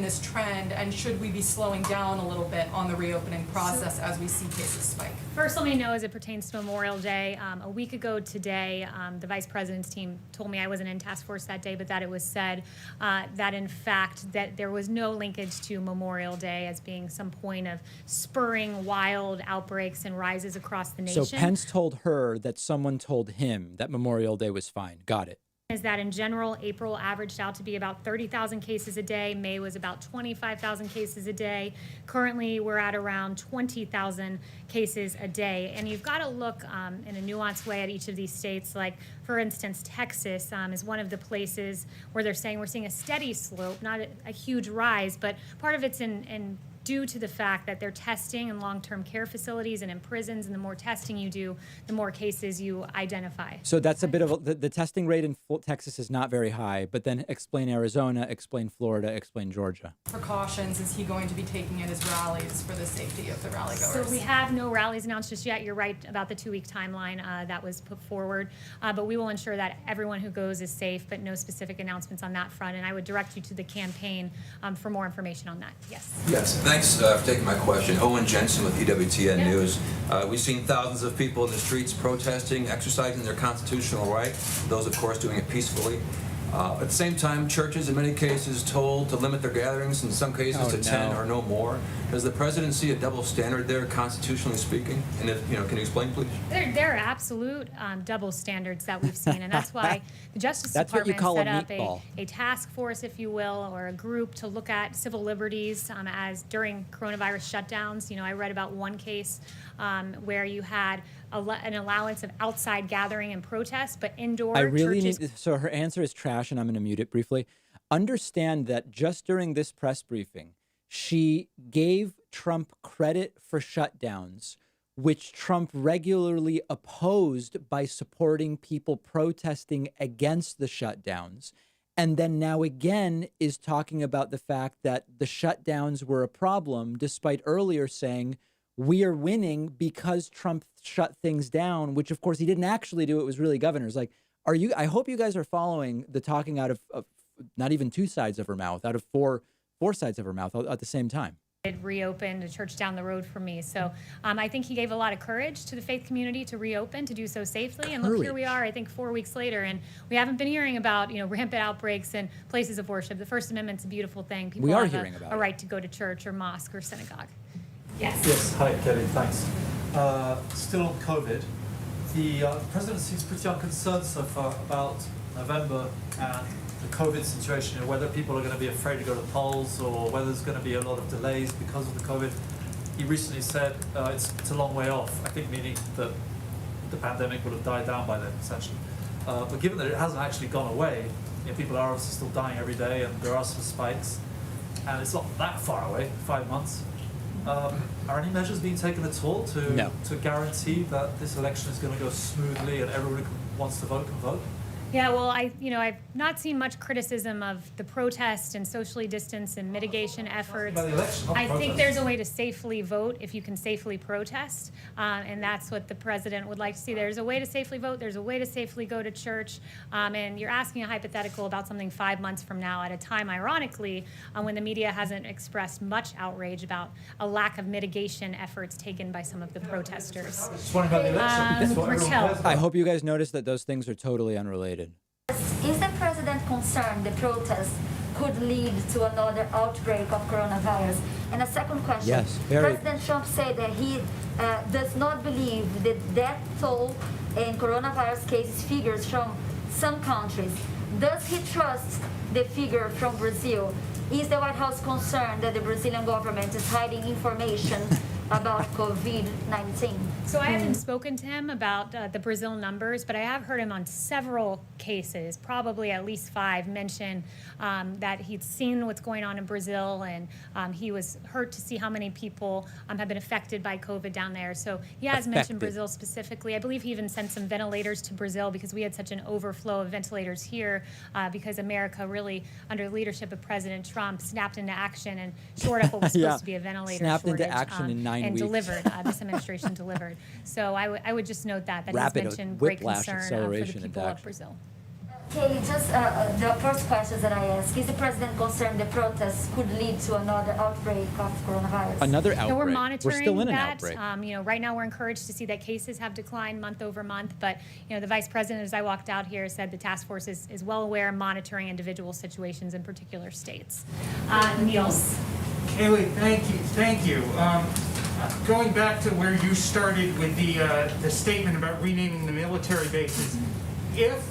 this trend, and should we be slowing down a little bit on the reopening process as we see cases spike? First, let me know as it pertains to Memorial Day. A week ago today, the vice president's team told me, I wasn't in task force that day, but that it was said that in fact that there was no linkage to Memorial Day as being some point of spurring wild outbreaks and rises across the nation. So Pence told her that someone told him that Memorial Day was fine. Got it. Is that in general, April averaged out to be about 30,000 cases a day. May was about 25,000 cases a day. Currently, we're at around 20,000 cases a day. And you've got to look in a nuanced way at each of these states. Like, for instance, Texas is one of the places where they're saying we're seeing a steady slope, not a huge rise, but part of it's in due to the fact that they're testing in long-term care facilities and in prisons, and the more testing you do, the more cases you identify. So that's a bit of the testing rate in Texas is not very high, but then explain Arizona, explain Florida, explain Georgia. Precautions is he going to be taking at his rallies for the safety of the rallygoers? So we have no rallies announced just yet. You're right about the 2-week timeline that was put forward, but we will ensure that everyone who goes is safe, but no specific announcements on that front. And I would direct you to the campaign for more information on that. Yes. Yes, thanks for taking my question. Owen Jensen with EWTN News. We've seen thousands of people in the streets protesting, exercising their constitutional right, those, of course, doing it peacefully. At the same time, churches, in many cases, told to limit their gatherings, in some cases to 10 or no more. Does the president see a double standard there, constitutionally speaking? And if, can you explain, please? There are absolute double standards that we've seen, and that's why the Justice That's what you Department call set a up meatball. a task force, if you will, or a group to look at civil liberties as during coronavirus shutdowns. I read about one case where you had an allowance of outside gathering and protest, but indoor I really churches. need. So her answer is trash, and I'm going to mute it briefly. Understand that just during this press briefing, she gave Trump credit for shutdowns, which Trump regularly opposed by supporting people protesting against the shutdowns. And then now again is talking about the fact that the shutdowns were a problem, despite earlier saying we are winning because Trump shut things down, which of course he didn't actually do. It was really governors. Like, I hope you guys are following the talking out of not even two sides of her mouth, out of four sides of her mouth at the same time. Reopened a church down the road from me. So I think he gave a lot of courage to the faith community to reopen, to do so safely. And look, here we are, I think 4 weeks later, and we haven't been hearing about, rampant outbreaks in places of worship. The First Amendment's a beautiful thing. People We are have hearing about a it. right to go to church or mosque or synagogue. Yes. Yes, hi Kelly, thanks. Still on COVID, the president seems pretty unconcerned so far about November and the COVID situation, whether people are going to be afraid to go to polls or whether there's going to be a lot of delays because of the COVID. He recently said it's a long way off, I think meaning that the pandemic would have died down by then, essentially. But given that it hasn't actually gone away, people are obviously still dying every day and there are some spikes, and it's not that far away, 5 months. Are any measures being taken at all to guarantee that this election is going to go smoothly and everyone who wants to vote can vote? Yeah, well, I've not seen much criticism of the protest and socially distance and mitigation efforts. About the election, not I think protest. there's a way to safely vote if you can safely protest, and that's what the president would like to see. There's a way to safely vote. There's a way to safely go to church, and you're asking a hypothetical about something 5 months from now at a time, ironically, when the media hasn't expressed much outrage about a lack of mitigation efforts taken by some of the protesters. Just wondering about the election. That's what everyone Raquel. cares about. I hope you guys noticed that those things are totally unrelated. Is the president concerned the protests could lead to another outbreak of coronavirus? And a second question. Yes, very. President Trump said that he does not believe the death toll in coronavirus cases figures from some countries. Does he trust the figure from Brazil? Is the White House concerned that the Brazilian government is hiding information about COVID-19? So I haven't spoken to him about the Brazil numbers, but I have heard him on several cases, probably at least 5, mention that he'd seen what's going on in Brazil, and he was hurt to see how many people have been affected by COVID down there. So he has mentioned Brazil specifically. I believe he even sent some ventilators to Brazil because we had such an overflow of ventilators here because America really, under the leadership of President Trump, snapped into action and shored up what was supposed to be a ventilator Snapped shortage. into action in 9 and weeks. delivered. This administration delivered. So I would just note that Rapid he's mentioned great whiplash concern for the acceleration people into of action. Brazil. Okay, just the first question that I asked, is the president concerned the protests could lead to another outbreak of coronavirus? Another So outbreak. we're monitoring still in an that. outbreak. Right now we're encouraged to see that cases have declined month over month. But the vice president, as I walked out here, said the task force is well aware of monitoring individual situations in particular states. Niels. Kayleigh, thank you. Going back to where you started with the statement about renaming the military bases, if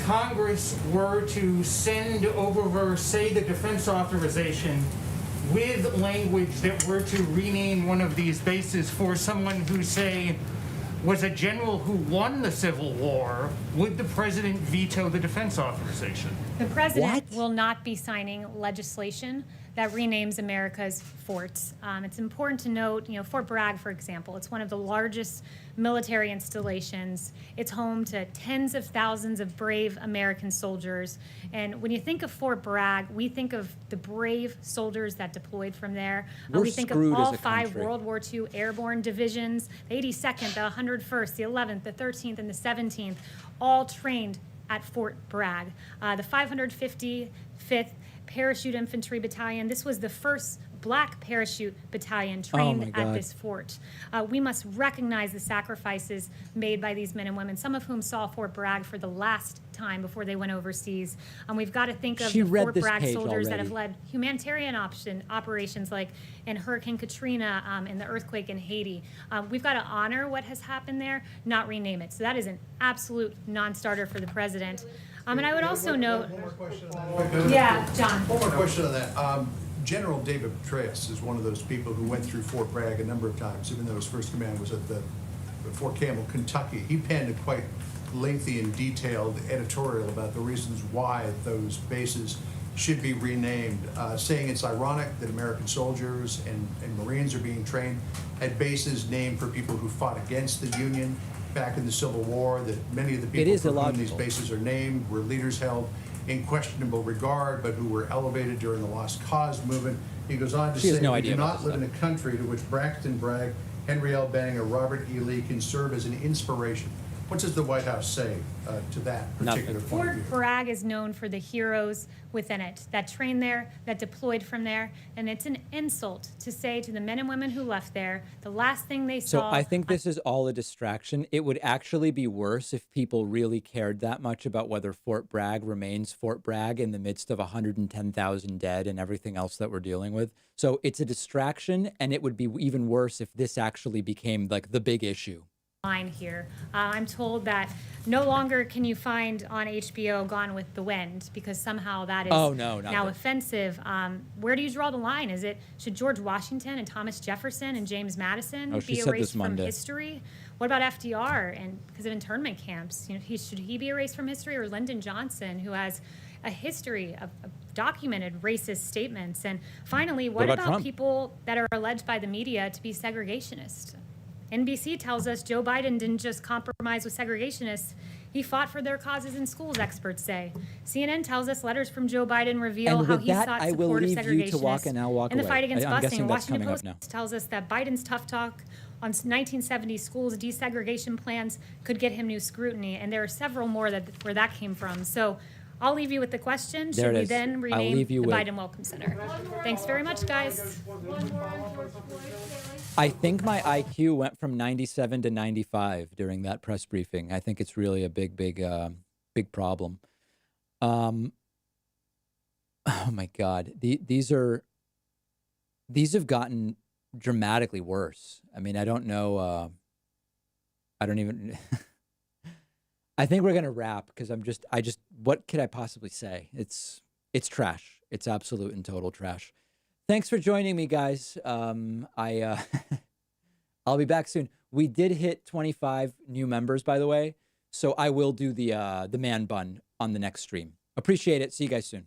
Congress were to send over, say, the defense authorization with language that were to rename one of these bases for someone who, say, was a general who won the Civil War, would the president veto the defense authorization? The president will not be signing legislation that renames America's forts. It's important to note, Fort Bragg, for example, it's one of the largest military installations. It's home to tens of thousands of brave American soldiers. And when you think of Fort Bragg, we think of the brave soldiers that deployed from there. We're We think of screwed as all a 5 country. World War II airborne divisions, the 82nd, the 101st, the 11th, the 13th, and the 17th, all trained at Fort Bragg. The 555th Parachute Infantry Battalion, this was the first Black parachute battalion trained my at God. this fort. We must recognize the sacrifices made by these men and women, some of whom saw Fort Bragg for the last time before they went overseas. We've got to think of She the read Fort this Bragg page soldiers that have already. led humanitarian operations like in Hurricane Katrina and the earthquake in Haiti. We've got to honor what has happened there, not rename it. So that is an absolute non-starter for the president. And I would also note, One more question on that. yeah, John. One more question on that. General David Petraeus is one of those people who went through Fort Bragg a number of times, even though his first command was at the Fort Campbell, Kentucky. He penned a quite lengthy and detailed editorial about the reasons why those bases should be renamed, saying it's ironic that American soldiers and Marines are being trained at bases named for people who fought against the Union back in the Civil War, that many of the people is for whom these illogical. bases are named were leaders held in questionable regard, but who were elevated during the Lost Cause movement. He goes on to She has say, no we idea do about not this live in a country to which Braxton Bragg, Henry L. Bang, or Robert E. Lee can serve as an inspiration. What does the White House say to that particular point of Fort view? Bragg is known for the heroes within it that trained there, that deployed from there, and it's an insult to say to the men and women who left there, the last thing they So saw. I think this is all a distraction. It would actually be worse if people really cared that much about whether Fort Bragg remains Fort Bragg in the midst of 110,000 dead and everything else that we're dealing with. So it's a distraction, and it would be even worse if this actually became like the big issue. Line here. I'm told that no longer can you find on HBO Gone with the Wind because somehow that is Oh, no, not now that. offensive. Where do you draw the line? Should George Washington and Thomas Jefferson and James Madison Oh, she be said erased this from Monday. history? What about FDR and because of internment camps? Should he be erased from history, or Lyndon Johnson, who has a history of documented racist statements? And finally, what about about Trump? people that are alleged by the media to be segregationists? NBC tells us Joe Biden didn't just compromise with segregationists, he fought for their causes in schools, experts say. CNN tells us letters from Joe Biden reveal And how with he that, sought I will support of leave you to walk segregationists and I'll walk in the away. fight against I'm busing. guessing that's Washington coming up Post now. tells us that Biden's tough talk on 1970 schools desegregation plans could get him new scrutiny, and there are several more where that came from. So I'll leave you with the question, There should it we is. then I'll rename leave you the with- Biden Welcome Center? Thanks very much, guys. I think my IQ went from 97 to 95 during that press briefing. I think it's really a big big problem. Oh my God, these have gotten dramatically worse. I mean, I don't know. I don't even. I think we're gonna wrap because what could I possibly say? It's trash. It's absolute and total trash. Thanks for joining me, guys. I'll be back soon. We did hit 25 new members, by the way, so I will do the man bun on the next stream. Appreciate it. See you guys soon.